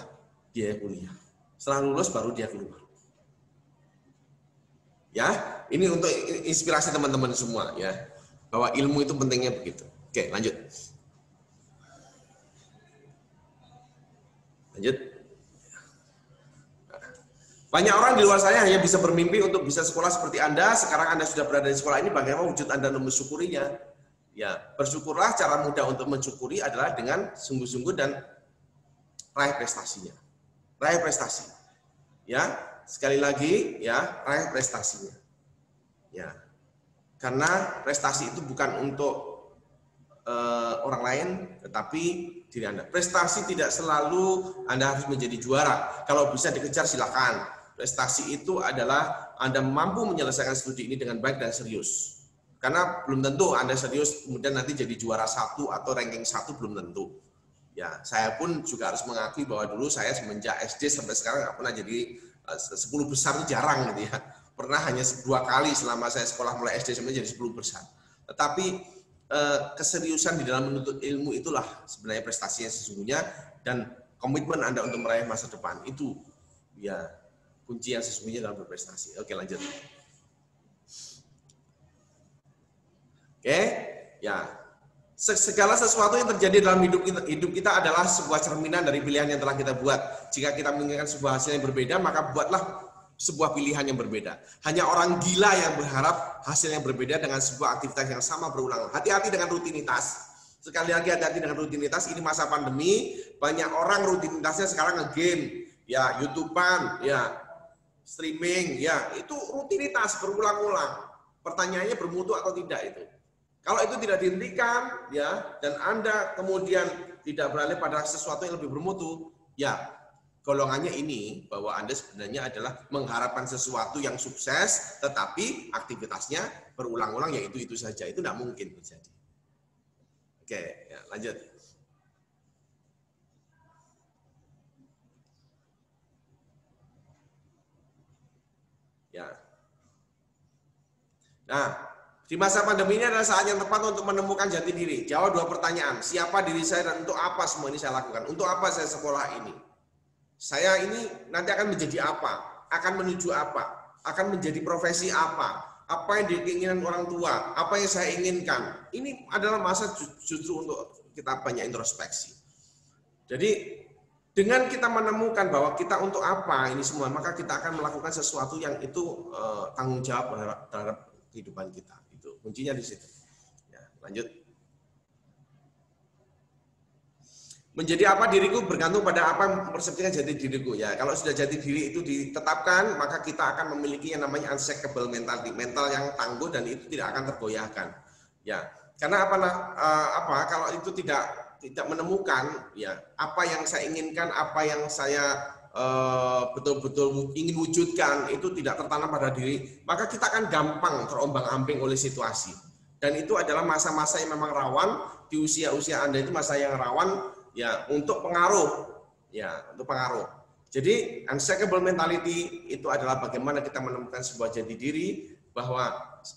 biaya kuliah. Setelah lulus baru dia keluar. Ya, ini untuk inspirasi teman-teman semua ya, bahwa ilmu itu pentingnya begitu. Oke, lanjut. Lanjut. Banyak orang di luar sana hanya bisa bermimpi untuk bisa sekolah seperti Anda. Sekarang Anda sudah berada di sekolah ini, bagaimana wujud Anda mensyukurinya? Ya, bersyukurlah. Cara mudah untuk mensyukuri adalah dengan sungguh-sungguh dan raih prestasinya. Raih prestasi. Ya, sekali lagi ya, raih prestasinya. Ya. Karena prestasi itu bukan untuk orang lain, tetapi diri Anda. Prestasi tidak selalu Anda harus menjadi juara. Kalau bisa dikejar silakan. Prestasi itu adalah Anda mampu menyelesaikan studi ini dengan baik dan serius. Karena belum tentu Anda serius kemudian nanti jadi juara 1 atau ranking 1, belum tentu. Ya, saya pun juga harus mengakui bahwa dulu saya semenjak SD sampai sekarang nggak pernah jadi 10 besar itu jarang gitu ya. Pernah hanya 2 kali selama saya sekolah mulai SD sampai jadi 10 besar. Tetapi keseriusan di dalam menuntut ilmu itulah sebenarnya prestasinya sesungguhnya, dan komitmen Anda untuk meraih masa depan itu ya kunci yang sesungguhnya dalam berprestasi. Oke, lanjut. Oke, ya. Segala sesuatu yang terjadi dalam hidup kita adalah sebuah cerminan dari pilihan yang telah kita buat. Jika kita menginginkan sebuah hasil yang berbeda, maka buatlah sebuah pilihan yang berbeda. Hanya orang gila yang berharap hasil yang berbeda dengan sebuah aktivitas yang sama berulang. Hati-hati dengan rutinitas. Sekali lagi hati-hati dengan rutinitas. Ini masa pandemi, banyak orang rutinitasnya sekarang nge-game, ya YouTube-an, ya streaming, ya itu rutinitas berulang-ulang. Pertanyaannya bermutu atau tidak itu. Kalau itu tidak dihentikan, ya, dan Anda kemudian tidak beralih pada sesuatu yang lebih bermutu, ya, golongannya ini bahwa Anda sebenarnya adalah mengharapkan sesuatu yang sukses, tetapi aktivitasnya berulang-ulang, ya itu saja. Itu tidak mungkin terjadi. Oke, ya, lanjut. Ya. Nah, di masa pandemi ini adalah saat yang tepat untuk menemukan jati diri. Jawab 2 pertanyaan. Siapa diri saya dan untuk apa semua ini saya lakukan? Untuk apa saya sekolah ini? Saya ini nanti akan menjadi apa? Akan menuju apa? Akan menjadi profesi apa? Apa yang diinginkan orang tua? Apa yang saya inginkan? Ini adalah masa justru untuk kita banyak introspeksi. Jadi dengan kita menemukan bahwa kita untuk apa ini semua, maka kita akan melakukan sesuatu yang itu tanggung jawab terhadap kehidupan kita. Itu kuncinya di situ. Ya, lanjut. Menjadi apa diriku bergantung pada apa yang mempersepsikan jati diriku. Ya, kalau sudah jati diri itu ditetapkan, maka kita akan memiliki yang namanya unshakable mentality, mental yang tangguh dan itu tidak akan tergoyahkan. Ya, karena apa kalau itu tidak menemukan ya apa yang saya inginkan, apa yang saya betul-betul ingin wujudkan itu tidak tertanam pada diri, maka kita akan gampang terombang-ambing oleh situasi. Dan itu adalah masa-masa yang memang rawan di usia-usia Anda, itu masa yang rawan ya untuk pengaruh, ya untuk pengaruh. Jadi unshakable mentality itu adalah bagaimana kita menemukan sebuah jati diri bahwa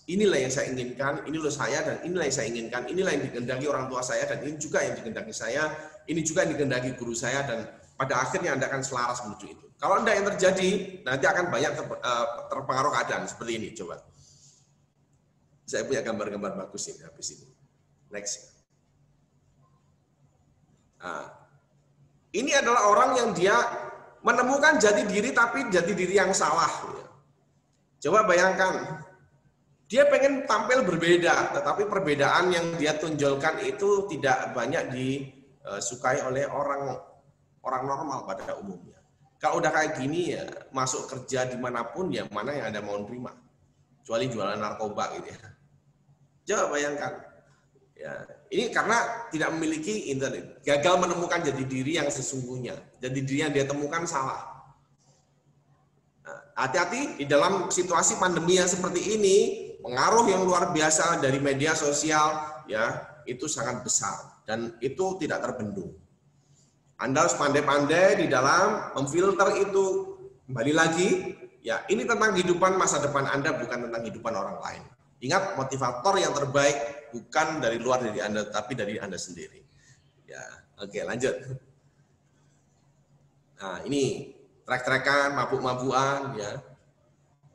inilah yang saya inginkan, ini loh saya dan inilah yang saya inginkan, inilah yang dikehendaki orang tua saya dan ini juga yang dikehendaki saya, ini juga yang dikehendaki guru saya dan pada akhirnya Anda akan selaras menuju itu. Kalau Anda yang terjadi, nanti akan banyak terpengaruh keadaan seperti ini. Coba. Saya punya gambar-gambar bagus ini habis ini. Next. Nah, ini adalah orang yang dia menemukan jati diri tapi jati diri yang salah. Coba bayangkan, dia pengen tampil berbeda, tetapi perbedaan yang dia tonjolkan itu tidak banyak disukai oleh orang normal pada umumnya. Kalau udah kayak gini ya masuk kerja dimanapun ya mana yang Anda mau terima, kecuali jualan narkoba gitu ya. Coba bayangkan. Ya, ini karena tidak memiliki internet, gagal menemukan jati diri yang sesungguhnya, jati diri yang dia temukan salah. Hati-hati di dalam situasi pandemi yang seperti ini, pengaruh yang luar biasa dari media sosial ya itu sangat besar dan itu tidak terbendung. Anda harus pandai-pandai di dalam memfilter itu. Kembali lagi, ya ini tentang kehidupan masa depan Anda bukan tentang kehidupan orang lain. Ingat, motivator yang terbaik bukan dari luar dari Anda, tapi dari Anda sendiri. Ya, oke, lanjut. Nah, ini trek-trekan, mabuk-mabukan, ya.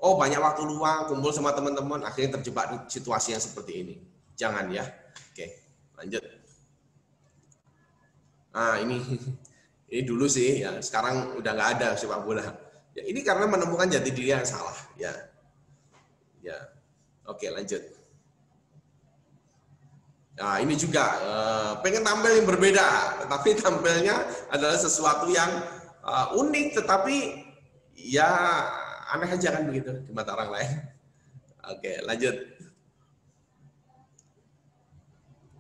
Oh, banyak waktu luang, kumpul sama teman-teman, akhirnya terjebak di situasi yang seperti ini. Jangan ya. Oke, lanjut. Nah, ini dulu sih, ya. Sekarang udah nggak ada sepak bola. Ya, ini karena menemukan jati diri yang salah, ya. Ya. Oke, lanjut. Nah, ini juga pengen tampil yang berbeda, tapi tampilnya adalah sesuatu yang unik, tetapi ya aneh aja kan begitu di mata orang lain. Oke, lanjut.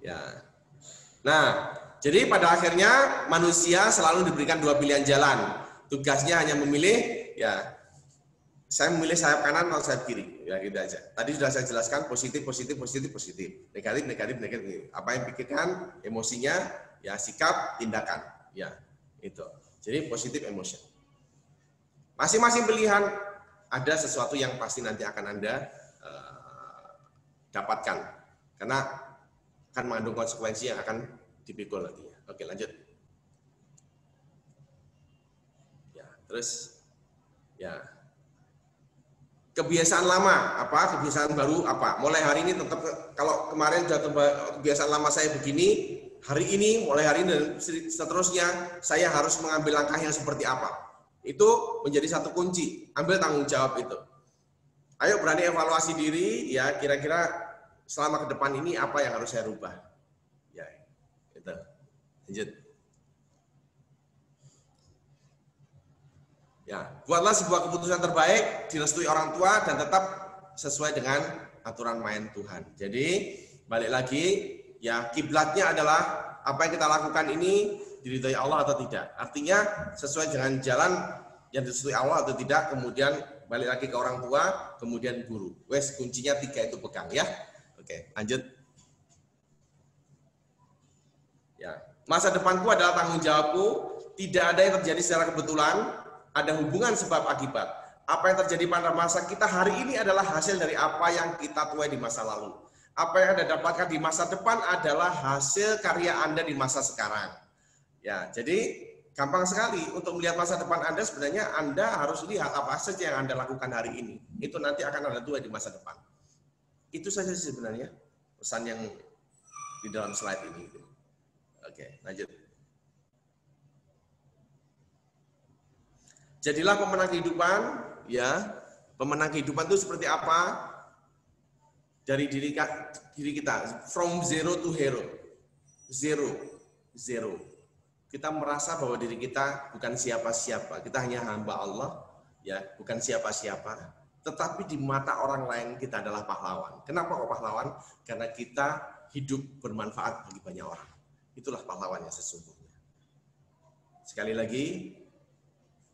Ya. Nah, jadi pada akhirnya manusia selalu diberikan dua pilihan jalan. Tugasnya hanya memilih, ya. Saya memilih sayap kanan atau sayap kiri, ya gitu aja. Tadi sudah saya jelaskan positif, positif, positif, positif, negatif, negatif, negatif. Apa yang pikirkan, emosinya, ya sikap, tindakan, ya itu. Jadi positif emotion. Masing-masing pilihan ada sesuatu yang pasti nanti akan Anda dapatkan, karena akan mengandung konsekuensi yang akan dipikul nantinya. Oke, lanjut. Ya, terus, ya. Kebiasaan lama apa, kebiasaan baru apa. Mulai hari ini tetap, kalau kemarin sudah kebiasaan lama saya begini, hari ini mulai hari ini dan seterusnya saya harus mengambil langkah yang seperti apa. Itu menjadi satu kunci, ambil tanggung jawab itu. Ayo berani evaluasi diri, ya kira-kira selama ke depan ini apa yang harus saya rubah. Ya, itu. Lanjut. Ya, buatlah sebuah keputusan terbaik, direstui orang tua dan tetap sesuai dengan aturan main Tuhan. Jadi balik lagi, ya kiblatnya adalah apa yang kita lakukan ini diridhoi Allah atau tidak. Artinya sesuai dengan jalan yang direstui Allah atau tidak. Kemudian balik lagi ke orang tua, kemudian guru. Wes kuncinya 3 itu pegang ya. Oke, lanjut. Ya, masa depanku adalah tanggung jawabku. Tidak ada yang terjadi secara kebetulan. Ada hubungan sebab akibat. Apa yang terjadi pada masa kita hari ini adalah hasil dari apa yang kita tuai di masa lalu. Apa yang Anda dapatkan di masa depan adalah hasil karya Anda di masa sekarang. Ya, jadi gampang sekali untuk melihat masa depan Anda. Sebenarnya Anda harus lihat apa saja yang Anda lakukan hari ini. Itu nanti akan Anda tuai di masa depan. Itu saja sebenarnya pesan yang di dalam slide ini. Oke, lanjut. Jadilah pemenang kehidupan, ya. Pemenang kehidupan itu seperti apa? Dari diri kita, from zero to hero. Zero. kita merasa bahwa diri kita bukan siapa-siapa, kita hanya hamba Allah, ya, bukan siapa-siapa, tetapi di mata orang lain kita adalah pahlawan. Kenapa kok pahlawan? Karena kita hidup bermanfaat bagi banyak orang. Itulah pahlawannya sesungguhnya. Sekali lagi,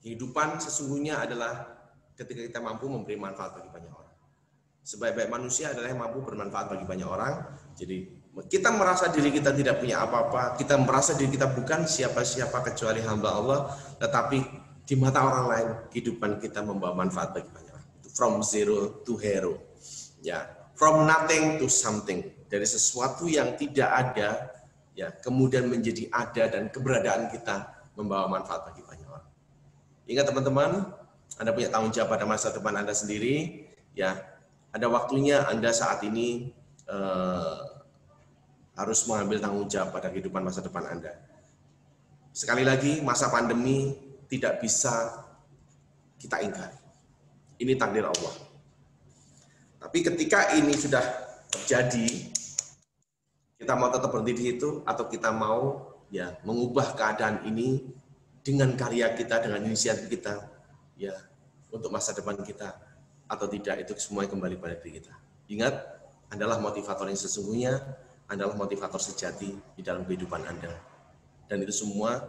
kehidupan sesungguhnya adalah ketika kita mampu memberi manfaat bagi banyak orang. Sebaik-baik manusia adalah yang mampu bermanfaat bagi banyak orang. Jadi kita merasa diri kita tidak punya apa-apa, kita merasa diri kita bukan siapa-siapa kecuali hamba Allah, tetapi di mata orang lain kehidupan kita membawa manfaat bagi banyak orang. From zero to hero, ya, from nothing to something, dari sesuatu yang tidak ada, ya, kemudian menjadi ada, dan keberadaan kita membawa manfaat bagi banyak orang. Ingat teman-teman, Anda punya tanggung jawab pada masa depan Anda sendiri, ya. Ada waktunya Anda saat ini harus mengambil tanggung jawab pada kehidupan masa depan Anda. Sekali lagi, masa pandemi tidak bisa kita ingkari. Ini takdir Allah. Tapi ketika ini sudah terjadi, kita mau tetap berhenti di situ atau kita mau, ya, mengubah keadaan ini dengan karya kita, dengan inisiatif kita, ya, untuk masa depan kita, atau tidak, itu semuanya kembali pada diri kita. Ingat, Adalah motivator yang sesungguhnya, adalah motivator sejati di dalam kehidupan Anda. Dan itu semua,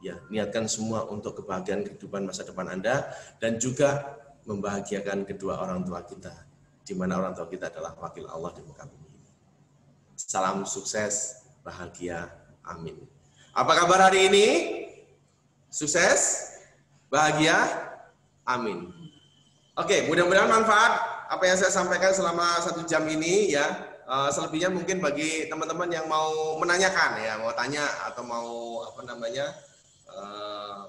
ya, niatkan semua untuk kebahagiaan kehidupan masa depan Anda, dan juga membahagiakan kedua orang tua kita, di mana orang tua kita adalah wakil Allah di muka bumi ini. Salam sukses, bahagia, amin. Apa kabar hari ini? Sukses, bahagia, amin. Oke, mudah-mudahan manfaat apa yang saya sampaikan selama 1 jam ini, ya. Selebihnya mungkin bagi teman-teman yang mau menanyakan, ya, mau tanya atau mau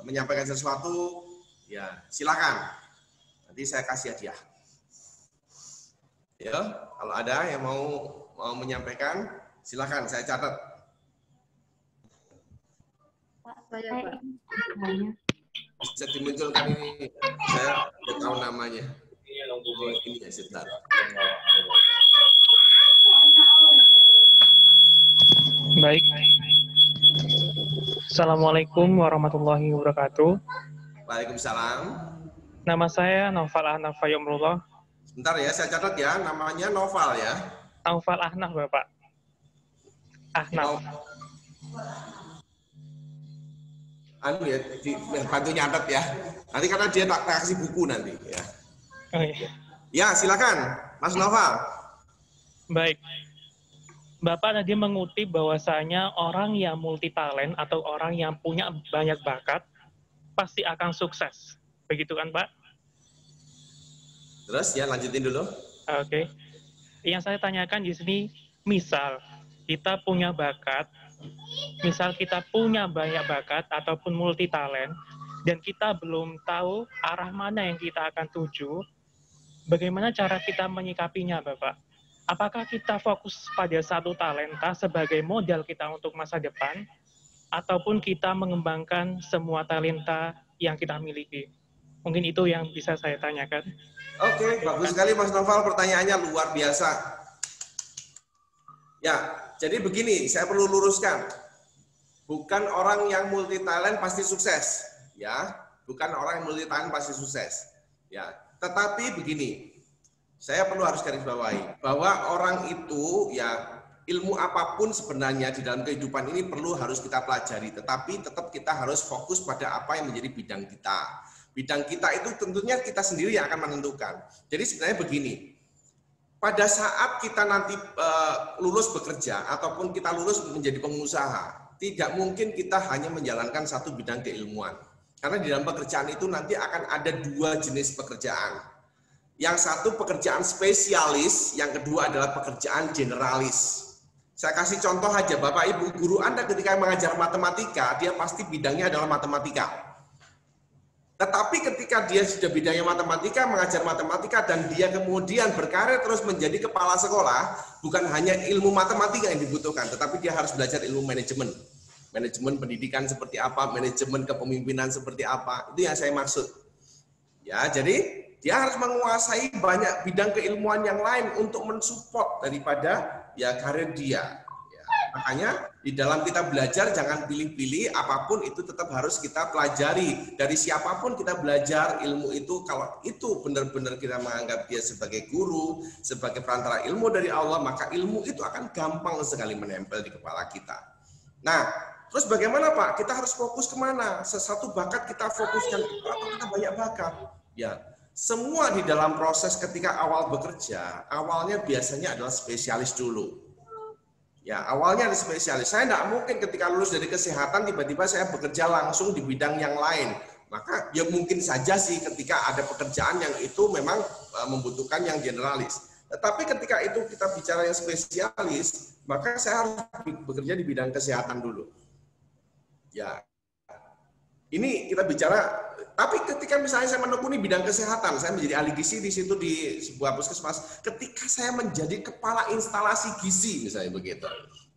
menyampaikan sesuatu, ya, silakan. Nanti saya kasih hadiah. Ya, kalau ada yang mau menyampaikan, silakan, saya catat. Pak, saya Pak. Bisa dimunculkan ini, saya udah tahu namanya. Oh, ini ya, sebentar. Baik. Assalamualaikum warahmatullahi wabarakatuh. Waalaikumsalam. Nama saya Naufal Ahnaf Fayumullah. Sebentar ya, saya catat ya, namanya Noval ya. Naufal Ahnaf, Bapak. Ahnaf. Ya, bantu nyatet ya. Nanti karena dia tak kasih buku nanti ya. Oh, iya. Ya, silakan, Mas Noval. Baik. Bapak tadi mengutip bahwasanya orang yang multi talent atau orang yang punya banyak bakat pasti akan sukses. Begitu kan, Pak? Terus ya, lanjutin dulu. Oke. Yang saya tanyakan di sini, misal kita punya bakat, misal kita punya banyak bakat ataupun multi talent, dan kita belum tahu arah mana yang kita akan tuju, bagaimana cara kita menyikapinya, Bapak? Apakah kita fokus pada satu talenta sebagai modal kita untuk masa depan, ataupun kita mengembangkan semua talenta yang kita miliki? Mungkin itu yang bisa saya tanyakan. Oke, bagus sekali Mas Noval, pertanyaannya luar biasa. Ya, jadi begini, saya perlu luruskan. Bukan orang yang multi talent pasti sukses, ya. Bukan orang yang multi talent pasti sukses, ya. Tetapi begini, saya perlu harus garis bawahi bahwa orang itu, ya, ilmu apapun sebenarnya di dalam kehidupan ini perlu harus kita pelajari, tetapi tetap kita harus fokus pada apa yang menjadi bidang kita. Bidang kita itu tentunya kita sendiri yang akan menentukan. Jadi sebenarnya begini, pada saat kita nanti lulus bekerja ataupun kita lulus menjadi pengusaha, tidak mungkin kita hanya menjalankan satu bidang keilmuan. Karena di dalam pekerjaan itu nanti akan ada 2 jenis pekerjaan. Yang satu pekerjaan spesialis, yang kedua adalah pekerjaan generalis. Saya kasih contoh aja, Bapak Ibu, guru Anda ketika mengajar matematika, dia pasti bidangnya adalah matematika. Tetapi ketika dia sudah bidangnya matematika, mengajar matematika, dan dia kemudian berkarir terus menjadi kepala sekolah, bukan hanya ilmu matematika yang dibutuhkan, tetapi dia harus belajar ilmu manajemen. Manajemen pendidikan seperti apa, manajemen kepemimpinan seperti apa, itu yang saya maksud. Ya, jadi dia harus menguasai banyak bidang keilmuan yang lain untuk mensupport daripada, ya, karir dia. Ya. Makanya di dalam kita belajar jangan pilih-pilih, apapun itu tetap harus kita pelajari. Dari siapapun kita belajar ilmu itu, kalau itu benar-benar kita menganggap dia sebagai guru, sebagai perantara ilmu dari Allah, maka ilmu itu akan gampang sekali menempel di kepala kita. Nah, terus bagaimana Pak? Kita harus fokus kemana? Sesuatu bakat kita fokuskan atau kita banyak bakat? Ya, semua di dalam proses ketika awal bekerja, awalnya biasanya adalah spesialis dulu. Ya, awalnya ada spesialis. Saya tidak mungkin ketika lulus dari kesehatan tiba-tiba saya bekerja langsung di bidang yang lain. Maka ya mungkin saja sih ketika ada pekerjaan yang itu memang membutuhkan yang generalis. Tetapi ketika itu kita bicara yang spesialis, maka saya harus bekerja di bidang kesehatan dulu. Ya, ini kita bicara. Tapi ketika misalnya saya menekuni bidang kesehatan, saya menjadi ahli gizi di situ di sebuah puskesmas. Ketika saya menjadi kepala instalasi gizi, misalnya begitu.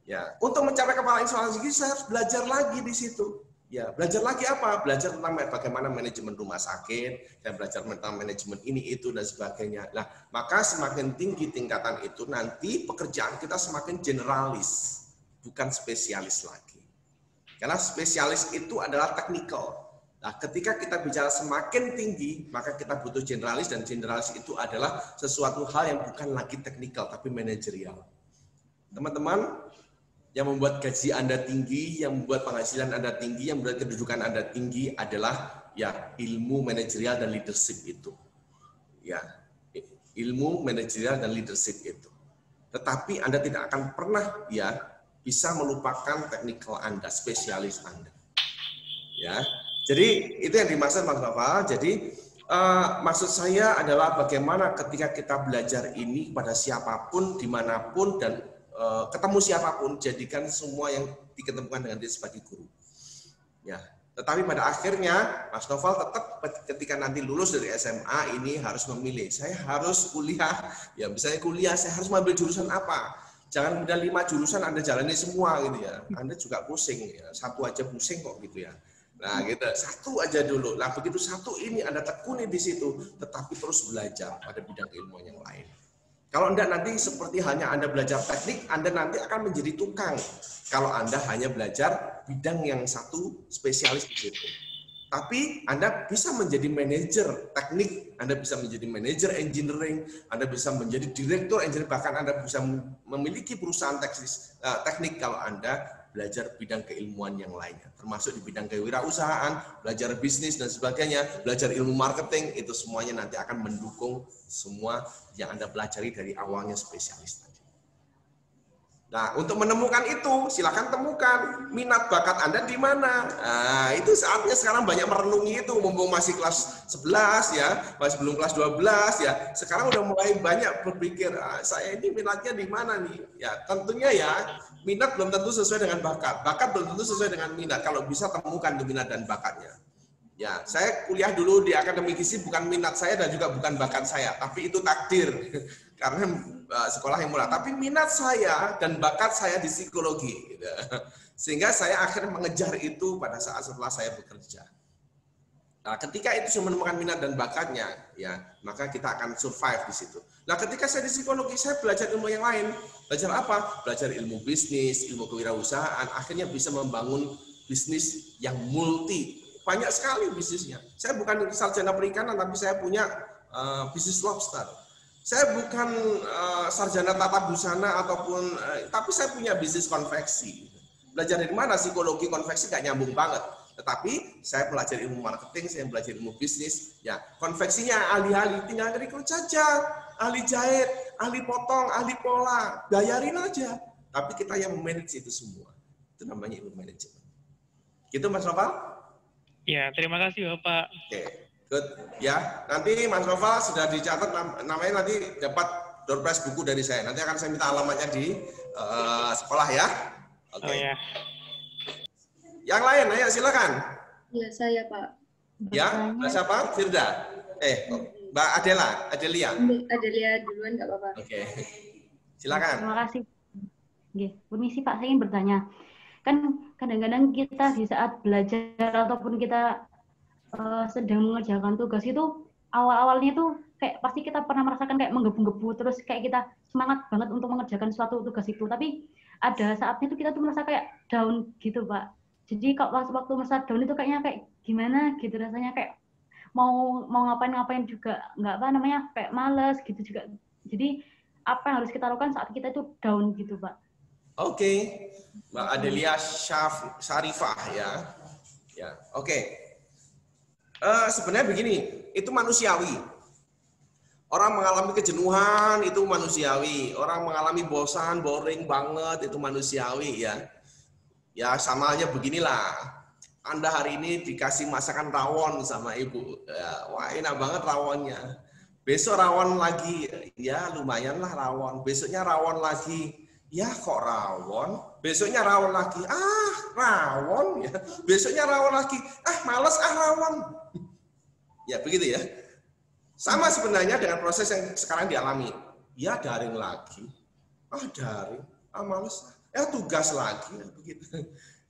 Ya, untuk mencapai kepala instalasi gizi saya harus belajar lagi di situ. Ya, belajar lagi apa? Belajar tentang bagaimana manajemen rumah sakit, dan belajar tentang manajemen ini itu dan sebagainya. Nah, maka semakin tinggi tingkatan itu nanti pekerjaan kita semakin generalis, bukan spesialis lagi. Karena spesialis itu adalah technical. Nah, ketika kita bicara semakin tinggi, maka kita butuh generalis, dan generalis itu adalah sesuatu hal yang bukan lagi teknikal, tapi manajerial. Teman-teman, yang membuat gaji Anda tinggi, yang membuat penghasilan Anda tinggi, yang membuat kedudukan Anda tinggi adalah ya ilmu manajerial dan leadership itu. Ya, ilmu manajerial dan leadership itu. Tetapi Anda tidak akan pernah ya bisa melupakan teknikal Anda, spesialis Anda. Ya. Jadi itu yang dimaksud Mas Noval. Jadi maksud saya adalah bagaimana ketika kita belajar ini pada siapapun, dimanapun, dan ketemu siapapun, jadikan semua yang diketemukan dengan dia sebagai guru. Ya, tetapi pada akhirnya Mas Noval tetap ketika nanti lulus dari SMA ini harus memilih. Saya harus kuliah, ya misalnya kuliah, saya harus mengambil jurusan apa? Jangan udah 5 jurusan Anda jalani semua gitu ya. Anda juga pusing ya. Satu aja pusing kok gitu ya. Nah, gitu. Satu aja dulu. Nah, begitu satu ini Anda tekuni di situ, tetapi terus belajar pada bidang ilmu yang lain. Kalau Anda nanti seperti hanya Anda belajar teknik, Anda nanti akan menjadi tukang. Kalau Anda hanya belajar bidang yang satu spesialis di situ. Tapi Anda bisa menjadi manajer teknik, Anda bisa menjadi manajer engineering, Anda bisa menjadi direktur engineering, bahkan Anda bisa memiliki perusahaan teknik kalau Anda belajar bidang keilmuan yang lainnya. Termasuk di bidang kewirausahaan, belajar bisnis dan sebagainya, belajar ilmu marketing, itu semuanya nanti akan mendukung semua yang Anda pelajari dari awalnya spesialis tadi. Nah, untuk menemukan itu, silakan temukan minat bakat Anda di mana. Nah, itu saatnya sekarang banyak merenungi itu, mumpung masih kelas 11 ya, masih belum kelas 12 ya. Sekarang udah mulai banyak berpikir, saya ini minatnya di mana nih? Ya, tentunya ya, minat belum tentu sesuai dengan bakat. Bakat belum tentu sesuai dengan minat. Kalau bisa temukan minat dan bakatnya. Ya, saya kuliah dulu di akademi gizi bukan minat saya dan juga bukan bakat saya, tapi itu takdir karena sekolah yang murah. Tapi minat saya dan bakat saya di psikologi, gitu. Sehingga saya akhirnya mengejar itu pada saat setelah saya bekerja. Nah, ketika itu sudah menemukan minat dan bakatnya, ya maka kita akan survive di situ. Nah, ketika saya di psikologi, saya belajar ilmu yang lain. Belajar apa? Belajar ilmu bisnis, ilmu kewirausahaan. Akhirnya bisa membangun bisnis yang multi. Banyak sekali bisnisnya. Saya bukan sarjana perikanan, tapi saya punya bisnis lobster. Saya bukan sarjana tata busana ataupun, tapi saya punya bisnis konveksi. Belajar dari mana? Psikologi konveksi nggak nyambung banget. Tetapi saya pelajari ilmu marketing, saya belajar ilmu bisnis. Ya, konveksinya ahli-ahli, tinggal rekrut saja. Ahli jahit, ahli potong, ahli pola, bayarin aja. Tapi kita yang memanage itu semua. Itu namanya ilmu manajemen. Gitu Mas Noval? Ya, terima kasih Bapak. Oke, good. Ya, nanti Mas Noval sudah dicatat namanya, nanti dapat door prize buku dari saya. Nanti akan saya minta alamatnya di sekolah ya. Oke. Oh ya. Yang lain, ayo silakan. Ya, saya Pak. Ya, Mbak siapa? Firda. Mbak Adelia. Adelia duluan nggak apa-apa. Oke. Silakan. Terima kasih. Oke, permisi Pak, saya ingin bertanya. Kan kadang-kadang kita di saat belajar ataupun kita sedang mengerjakan tugas itu awal-awalnya tuh kayak pasti kita pernah merasakan kayak menggebu-gebu, terus kayak kita semangat banget untuk mengerjakan suatu tugas itu. Tapi ada saatnya tuh kita tuh merasa kayak down gitu Pak. Jadi kalau waktu masa down itu kayaknya kayak gimana gitu rasanya, kayak mau ngapain juga nggak apa namanya, kayak males gitu juga. Jadi apa yang harus kita lakukan saat kita itu down gitu Pak? Oke, Mbak Adelia Syarifah ya. Ya, oke. Sebenarnya begini, itu manusiawi. Orang mengalami kejenuhan itu manusiawi. Orang mengalami bosan, boring banget itu manusiawi ya. Ya sama aja beginilah. Anda hari ini dikasih masakan rawon sama ibu. Ya, wah enak banget rawonnya. Besok rawon lagi, ya lumayan lah rawon. Besoknya rawon lagi. Ya kok rawon? Besoknya rawon lagi. Ah, rawon ya. Besoknya rawon lagi. Ah, males rawon. Ya, begitu ya. Sama sebenarnya dengan proses yang sekarang dialami. Ya daring lagi. Ah, daring. Ah, males. Ya tugas lagi, ya, begitu.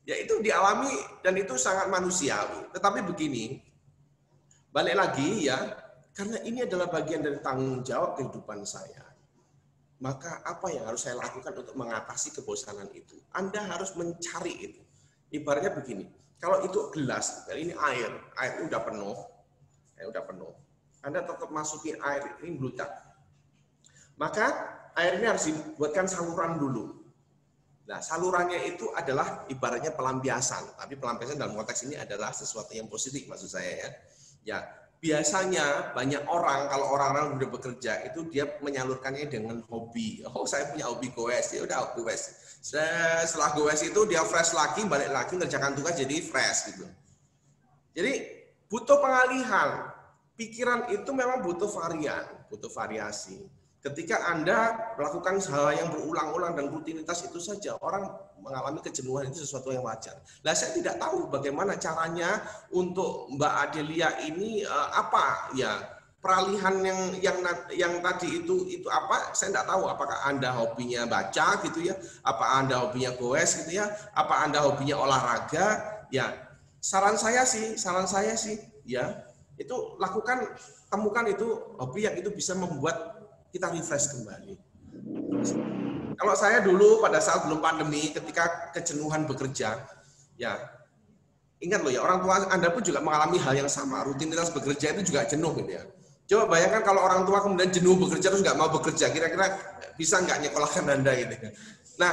Ya itu dialami dan itu sangat manusiawi. Tetapi begini, balik lagi ya, karena ini adalah bagian dari tanggung jawab kehidupan saya. Maka apa yang harus saya lakukan untuk mengatasi kebosanan itu? Anda harus mencari itu. Ibaratnya begini, kalau itu gelas, ini air udah penuh, Anda tetap masukin air ini meludak. Maka air ini harus dibuatkan saluran dulu. Nah, salurannya itu adalah ibaratnya pelampiasan, tapi pelampiasan dalam konteks ini adalah sesuatu yang positif maksud saya ya. Ya, biasanya banyak orang kalau orang-orang udah bekerja itu dia menyalurkannya dengan hobi. Oh, saya punya hobi goes, ya udah goes. Setelah goes itu dia fresh lagi, balik lagi ngerjakan tugas jadi fresh gitu. Jadi butuh pengalihan. Pikiran itu memang butuh variasi. Ketika Anda melakukan hal yang berulang-ulang dan rutinitas itu saja, orang mengalami kejenuhan itu sesuatu yang wajar. Nah, saya tidak tahu bagaimana caranya untuk Mbak Adelia ini apa ya peralihan yang tadi itu apa? Saya tidak tahu. Apakah Anda hobinya baca gitu ya? Apa Anda hobinya goes gitu ya? Apa Anda hobinya olahraga? Ya, saran saya sih, ya itu lakukan, temukan itu hobi yang itu bisa membuat kita refresh kembali. Kalau saya dulu pada saat belum pandemi, ketika kejenuhan bekerja, ya ingat loh ya, orang tua Anda pun juga mengalami hal yang sama. Rutinitas bekerja itu juga jenuh gitu ya. Coba bayangkan kalau orang tua kemudian jenuh bekerja terus nggak mau bekerja, kira-kira bisa nggak nyekolahkan Anda gitu. Nah,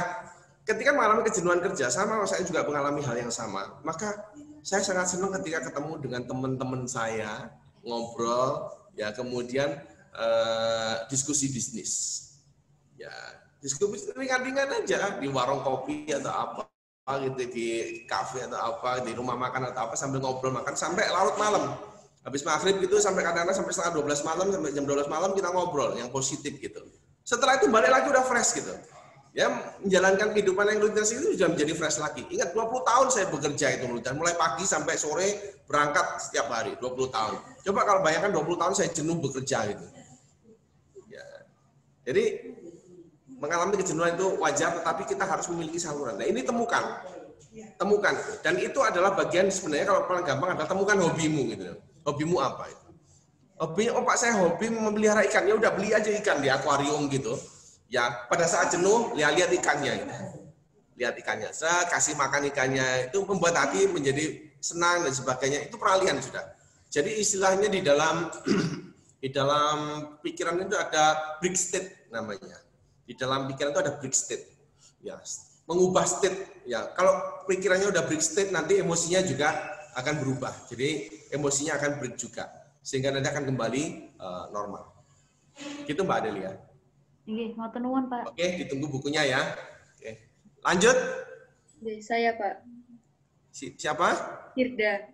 ketika mengalami kejenuhan kerja, sama saya juga mengalami hal yang sama. Maka saya sangat senang ketika ketemu dengan teman-teman saya, ngobrol, ya kemudian diskusi bisnis, ya diskusi ringan-ringan aja di warung kopi atau apa gitu, di kafe atau apa, di rumah makan atau apa, sambil ngobrol makan sampai larut malam. Habis maghrib gitu sampai kadang-kadang sampai setengah 12 malam, sampai jam 12 malam kita ngobrol yang positif gitu. Setelah itu balik lagi udah fresh gitu. Ya menjalankan kehidupan yang rutinitas itu sudah menjadi fresh lagi. Ingat 20 tahun saya bekerja itu rutinitas, mulai pagi sampai sore berangkat setiap hari 20 tahun. Coba kalau bayangkan 20 tahun saya jenuh bekerja gitu. Jadi mengalami kejenuhan itu wajar, tetapi kita harus memiliki saluran. Nah ini temukan, dan itu adalah bagian sebenarnya kalau paling gampang adalah temukan hobimu gitu. Hobimu apa itu? Hobinya, oh Pak saya hobi memelihara ikan, ya udah beli aja ikan di akuarium gitu. Ya pada saat jenuh lihat ikannya, gitu. Lihat ikannya, saya kasih makan ikannya, itu membuat hati menjadi senang dan sebagainya. Itu peralihan sudah. Jadi istilahnya di dalam pikiran itu ada break state namanya. Di dalam pikiran itu ada break state. Ya, mengubah state. Ya, kalau pikirannya udah break state nanti emosinya juga akan berubah. Jadi emosinya akan break juga sehingga nanti akan kembali normal. Gitu Mbak Adelia. Nggih, matur nuwun Pak. Oke, ditunggu bukunya ya. Oke. Lanjut. Saya Pak. Siapa? Firda.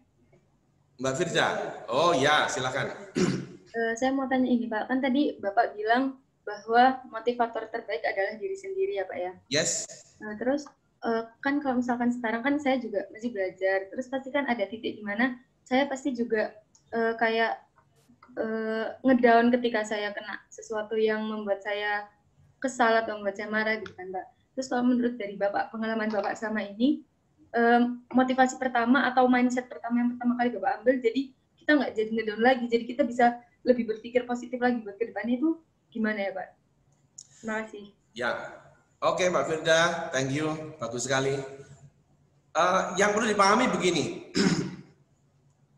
Mbak Firda. Oh ya, silakan. Saya mau tanya ini Pak, kan tadi Bapak bilang bahwa motivator terbaik adalah diri sendiri ya Pak ya? Yes. Nah, terus kan kalau misalkan sekarang kan saya juga masih belajar, terus pasti kan ada titik di mana saya pasti juga kayak ngedown ketika saya kena sesuatu yang membuat saya kesal atau membuat saya marah gitu kan Pak. Terus kalau menurut dari Bapak, pengalaman Bapak sama ini, motivasi pertama atau mindset pertama yang pertama kali Bapak ambil, jadi kita nggak jadi ngedown lagi, jadi kita bisa lebih berpikir positif lagi buat ke depannya, itu gimana ya Pak? Terima kasih. Ya, Oke, Mbak Firda, thank you, bagus sekali. Yang perlu dipahami begini,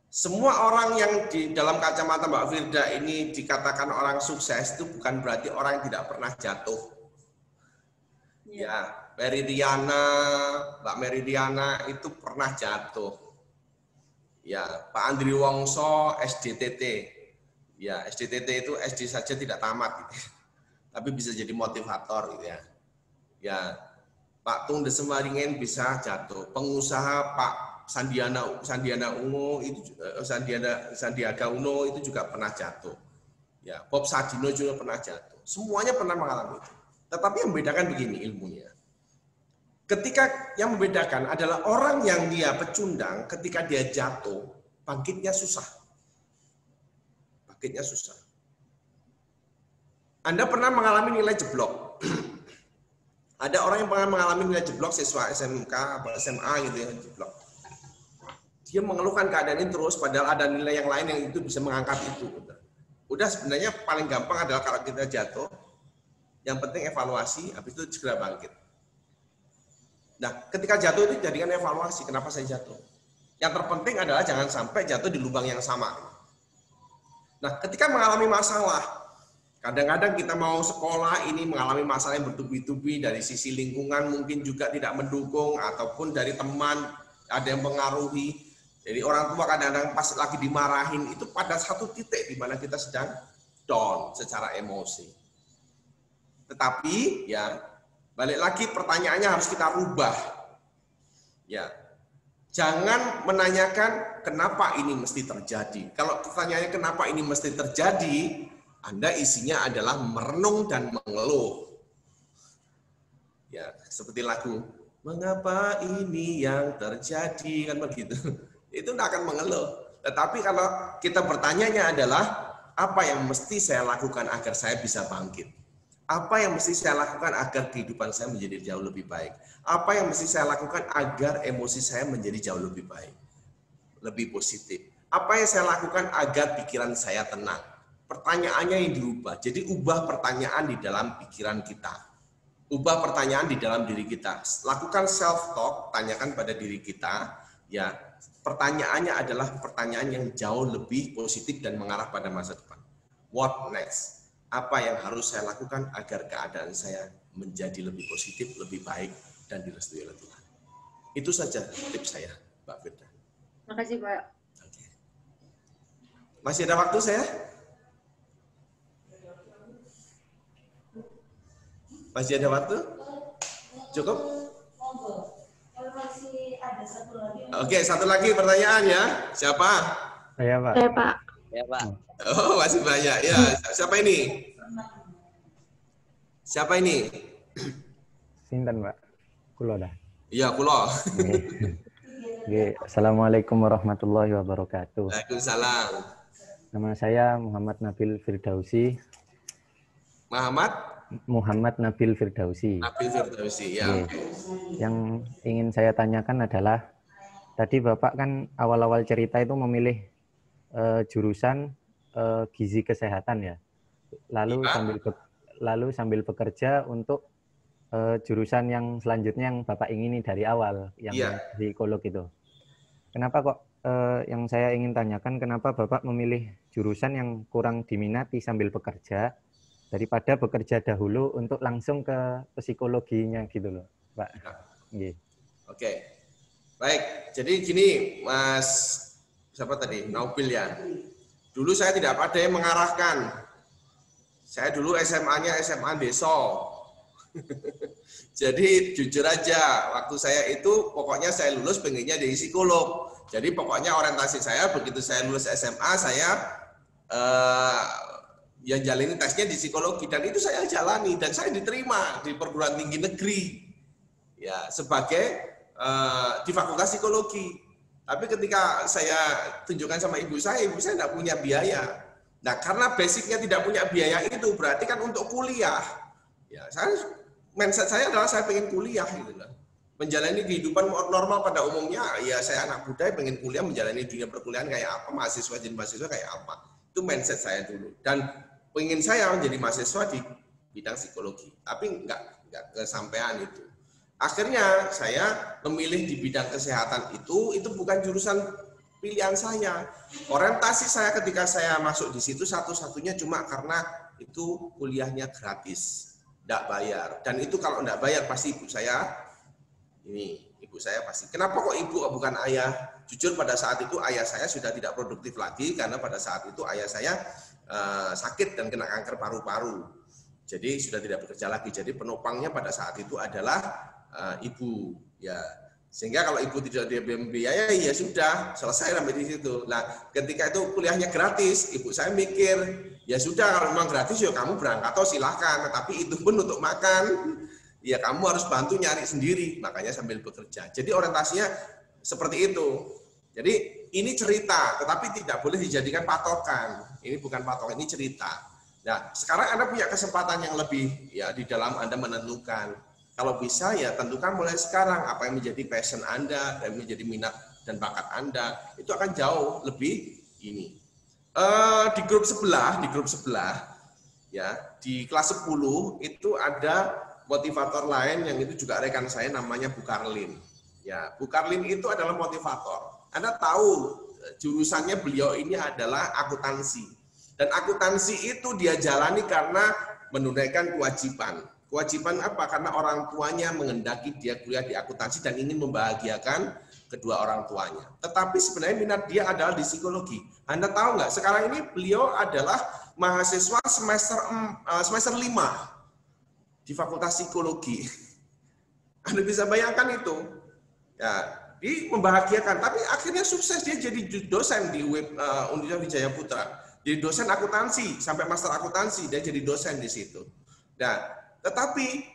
semua orang yang di dalam kacamata Mbak Firda ini dikatakan orang sukses itu bukan berarti orang yang tidak pernah jatuh. Ya, Mbak Meridiana itu pernah jatuh. Ya, Pak Andri Wongso SDTT. Ya, SDTT itu SD saja tidak tamat, gitu. Tapi bisa jadi motivator, gitu ya. Ya, Pak Tung Desemaringen bisa jatuh. Pengusaha Pak Sandiaga Uno itu Sandiaga Uno itu juga pernah jatuh. Ya, Bob Sadino juga pernah jatuh. Semuanya pernah mengalami itu. Tetapi yang membedakan begini ilmunya. Ketika yang membedakan adalah orang yang dia pecundang, ketika dia jatuh, bangkitnya susah. Bangkitnya susah. Anda pernah mengalami nilai jeblok. Ada orang yang pernah mengalami nilai jeblok, siswa SMK atau SMA gitu ya, jeblok. Dia mengeluhkan keadaan ini terus, padahal ada nilai yang lain yang itu bisa mengangkat itu. Udah sebenarnya paling gampang adalah kalau kita jatuh, yang penting evaluasi, habis itu segera bangkit. Nah, ketika jatuh itu jadikan evaluasi, kenapa saya jatuh. Yang terpenting adalah jangan sampai jatuh di lubang yang sama. Nah, ketika mengalami masalah, kadang-kadang kita mau sekolah ini mengalami masalah yang bertubi-tubi dari sisi lingkungan mungkin juga tidak mendukung ataupun dari teman ada yang mengaruhi. Jadi orang tua kadang-kadang pas lagi dimarahin itu pada satu titik di mana kita sedang down secara emosi. Tetapi ya balik lagi pertanyaannya harus kita rubah. Ya. Jangan menanyakan kenapa ini mesti terjadi. Kalau pertanyaannya kenapa ini mesti terjadi, Anda isinya adalah merenung dan mengeluh. Ya, seperti lagu, mengapa ini yang terjadi, kan begitu. Itu tidak akan mengeluh. Tetapi kalau kita bertanyanya adalah, apa yang mesti saya lakukan agar saya bisa bangkit? Apa yang mesti saya lakukan agar kehidupan saya menjadi jauh lebih baik? Apa yang mesti saya lakukan agar emosi saya menjadi jauh lebih baik? Lebih positif. Apa yang saya lakukan agar pikiran saya tenang? Pertanyaannya yang dirubah. Jadi ubah pertanyaan di dalam pikiran kita. Ubah pertanyaan di dalam diri kita. Lakukan self-talk, tanyakan pada diri kita. Ya, pertanyaannya adalah pertanyaan yang jauh lebih positif dan mengarah pada masa depan. What next? Apa yang harus saya lakukan agar keadaan saya menjadi lebih positif, lebih baik, dan direstui oleh Tuhan. Itu saja tips saya, Mbak Firda. Terima kasih, Pak. Oke. Masih ada waktu saya? Masih ada waktu? Cukup? Oke, satu lagi pertanyaan ya. Siapa? Saya, Pak. Saya, Pak. Ya, Pak. Oh, masih banyak. Ya, siapa ini? Siapa ini? Sinten, Pak? Kulo dah. Iya, kulo. Nggih. Assalamualaikum warahmatullahi wabarakatuh. Waalaikumsalam. Nama saya Muhammad Nabil Firdausi. Muhammad Nabil Firdausi. Nabil Firdausi, ya. Nggih. Yang ingin saya tanyakan adalah, tadi Bapak kan awal-awal cerita itu memilih jurusan gizi kesehatan ya. Lalu sambil bekerja untuk jurusan yang selanjutnya yang Bapak ingini dari awal, yang psikolog itu. Kenapa kok yang saya ingin tanyakan, kenapa Bapak memilih jurusan yang kurang diminati sambil bekerja daripada bekerja dahulu untuk langsung ke psikologinya gitu loh, Pak. Nggih. Oke. Baik, jadi gini Mas, siapa tadi? Naubil ya. Dulu saya tidak ada yang mengarahkan. Saya dulu SMA-nya SMA Deso. Jadi jujur aja, waktu saya itu pokoknya saya lulus pengennya jadi psikolog. Jadi pokoknya orientasi saya begitu saya lulus SMA, saya yang jalani tesnya di psikologi, dan itu saya jalani dan saya diterima di perguruan tinggi negeri ya sebagai di fakultas psikologi. Tapi ketika saya tunjukkan sama ibu saya tidak punya biaya. Nah, karena basicnya tidak punya biaya itu berarti kan untuk kuliah. Ya, mindset saya adalah saya pengen kuliah gitu loh. Menjalani kehidupan normal pada umumnya, ya saya anak budaya pengen kuliah, menjalani dunia perkuliahan kayak apa, mahasiswa jadi mahasiswa kayak apa. Itu mindset saya dulu. Dan pengen saya menjadi mahasiswa di bidang psikologi. Tapi enggak nggak kesampaian itu. Akhirnya saya memilih di bidang kesehatan itu bukan jurusan pilihan saya. Orientasi saya ketika saya masuk di situ satu-satunya cuma karena itu kuliahnya gratis, nggak bayar. Dan itu kalau nggak bayar pasti ibu saya pasti. Kenapa kok ibu bukan ayah? Jujur pada saat itu ayah saya sudah tidak produktif lagi karena pada saat itu ayah saya sakit dan kena kanker paru-paru. Jadi sudah tidak bekerja lagi. Jadi penopangnya pada saat itu adalah ibu, ya. Sehingga kalau ibu tidak dibiayai, ya sudah selesai sampai di situ. Nah, ketika itu kuliahnya gratis, ibu saya mikir, ya sudah kalau memang gratis ya kamu berangkat atau silahkan. Tapi itu pun untuk makan, ya kamu harus bantu nyari sendiri. Makanya sambil bekerja. Jadi orientasinya seperti itu. Jadi ini cerita, tetapi tidak boleh dijadikan patokan. Ini bukan patokan, ini cerita. Nah, sekarang Anda punya kesempatan yang lebih ya di dalam Anda menentukan. Kalau bisa ya tentukan mulai sekarang apa yang menjadi passion Anda dan menjadi minat dan bakat Anda. Itu akan jauh lebih ini. Di grup sebelah ya, di kelas 10 itu ada motivator lain yang itu juga rekan saya namanya Bu Karlin. Ya, Bu Karlin itu adalah motivator. Anda tahu jurusannya beliau ini adalah akuntansi. Dan akuntansi itu dia jalani karena menunaikan kewajiban. Kewajiban apa? Karena orang tuanya menghendaki dia kuliah di akuntansi dan ingin membahagiakan kedua orang tuanya. Tetapi sebenarnya minat dia adalah di psikologi. Anda tahu nggak? Sekarang ini beliau adalah mahasiswa semester 5 di Fakultas Psikologi. Anda bisa bayangkan itu. Ya, dia membahagiakan. Tapi akhirnya sukses dia jadi dosen di Universitas Wijaya Putra. Jadi dosen akuntansi sampai master akuntansi dia jadi dosen di situ. Nah, tetapi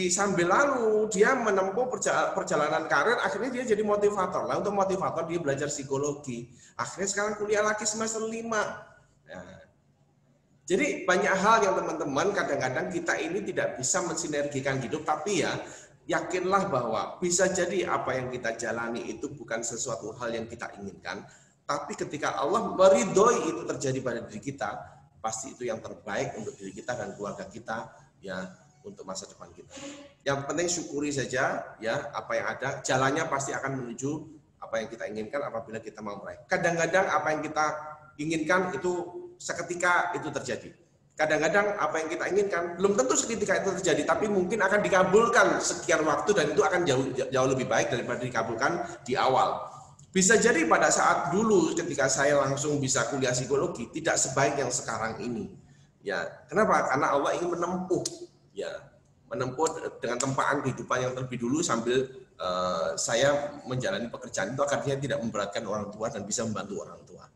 sambil lalu dia menempuh perjalanan karir, akhirnya dia jadi motivator. Lah untuk motivator dia belajar psikologi. Akhirnya sekarang kuliah lagi semester 5. Nah, jadi banyak hal yang teman-teman kadang-kadang kita ini tidak bisa mensinergikan hidup, tapi ya yakinlah bahwa bisa jadi apa yang kita jalani itu bukan sesuatu hal yang kita inginkan, tapi ketika Allah meridhoi itu terjadi pada diri kita, pasti itu yang terbaik untuk diri kita dan keluarga kita, ya, untuk masa depan kita. Yang penting syukuri saja ya apa yang ada, jalannya pasti akan menuju apa yang kita inginkan apabila kita mau meraih. Kadang-kadang apa yang kita inginkan itu seketika itu terjadi. Kadang-kadang apa yang kita inginkan belum tentu seketika itu terjadi, tapi mungkin akan dikabulkan sekian waktu dan itu akan jauh lebih baik daripada dikabulkan di awal. Bisa jadi pada saat dulu ketika saya langsung bisa kuliah psikologi tidak sebaik yang sekarang ini. Ya, kenapa? Karena Allah ingin menempuh dengan tempaan kehidupan yang terlebih dulu sambil saya menjalani pekerjaan itu akhirnya tidak memberatkan orang tua dan bisa membantu orang tua.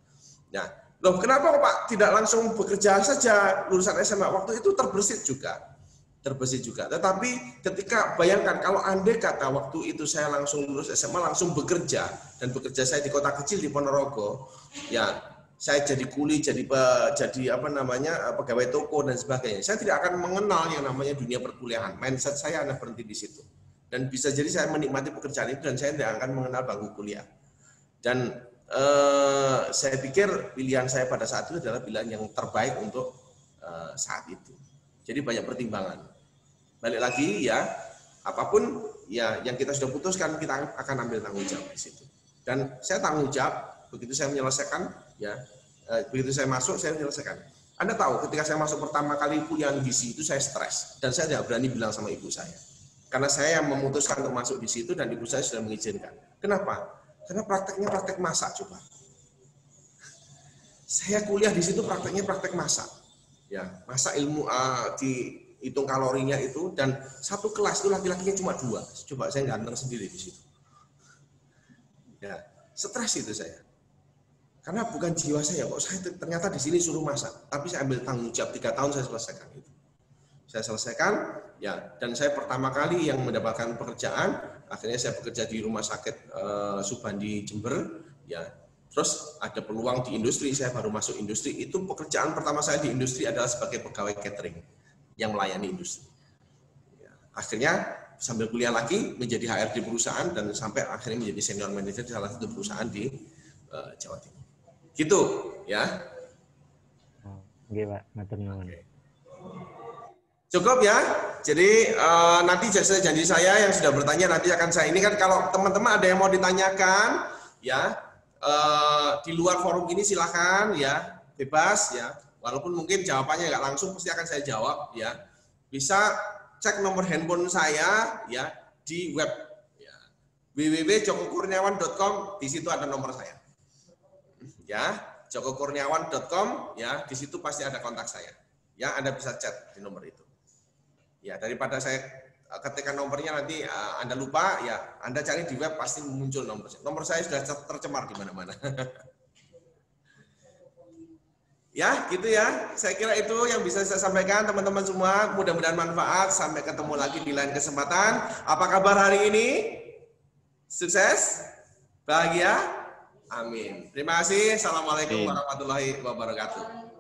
Nah, loh kenapa Pak tidak langsung bekerja saja lulusan SMA? Waktu itu terbersit juga. Tetapi ketika bayangkan kalau andai kata waktu itu saya langsung lulus SMA langsung bekerja dan bekerja saya di kota kecil di Ponorogo, ya saya jadi kuli, jadi pegawai toko dan sebagainya. Saya tidak akan mengenal yang namanya dunia perkuliahan. Mindset saya hanya berhenti di situ. Dan bisa jadi saya menikmati pekerjaan itu dan saya tidak akan mengenal bangku kuliah. Dan saya pikir pilihan saya pada saat itu adalah pilihan yang terbaik untuk saat itu. Jadi banyak pertimbangan. Balik lagi ya, apapun ya yang kita sudah putuskan kita akan ambil tanggung jawab di situ. Dan saya tanggung jawab begitu saya menyelesaikan ya. Begitu saya masuk, saya menyelesaikan. Anda tahu, ketika saya masuk pertama kali kuliah gizi itu saya stres dan saya tidak berani bilang sama ibu saya, karena saya yang memutuskan untuk masuk di situ dan ibu saya sudah mengizinkan. Kenapa? Karena prakteknya praktek masak coba. Saya kuliah di situ prakteknya praktek masak, ya masak ilmu dihitung kalorinya itu dan satu kelas itu laki-lakinya cuma 2. Coba saya ganteng sendiri di situ. Ya stres itu saya. Karena bukan jiwa saya, kok saya ternyata di sini suruh masak. Tapi saya ambil tanggung jawab 3 tahun saya selesaikan itu. Saya selesaikan, ya. Dan saya pertama kali yang mendapatkan pekerjaan, akhirnya saya bekerja di rumah sakit Subandi Jember, ya. Terus ada peluang di industri, saya baru masuk industri. Itu pekerjaan pertama saya di industri adalah sebagai pegawai catering yang melayani industri. Ya. Akhirnya sambil kuliah lagi menjadi HRD perusahaan dan sampai akhirnya menjadi senior manager di salah satu perusahaan di Jawa Timur. Gitu ya. Oke Pak, matur nuwun. Cukup ya. Jadi nanti janji saya yang sudah bertanya nanti akan saya ini kan kalau teman-teman ada yang mau ditanyakan ya di luar forum ini silakan ya, bebas ya. Walaupun mungkin jawabannya nggak langsung pasti akan saya jawab ya. Bisa cek nomor handphone saya ya di web ya. www.jokokurniawan.com, di situ ada nomor saya. Ya, jokokurniawan.com ya, di situ pasti ada kontak saya. Ya, Anda bisa chat di nomor itu. Ya, daripada saya ketikkan nomornya nanti Anda lupa, ya Anda cari di web pasti muncul nomor saya. Nomor saya sudah tercemar di mana-mana. Ya, gitu ya. Saya kira itu yang bisa saya sampaikan teman-teman semua. Mudah-mudahan manfaat. Sampai ketemu lagi di lain kesempatan. Apa kabar hari ini? Sukses? Bahagia? Amin. Terima kasih. Assalamualaikum warahmatullahi wabarakatuh.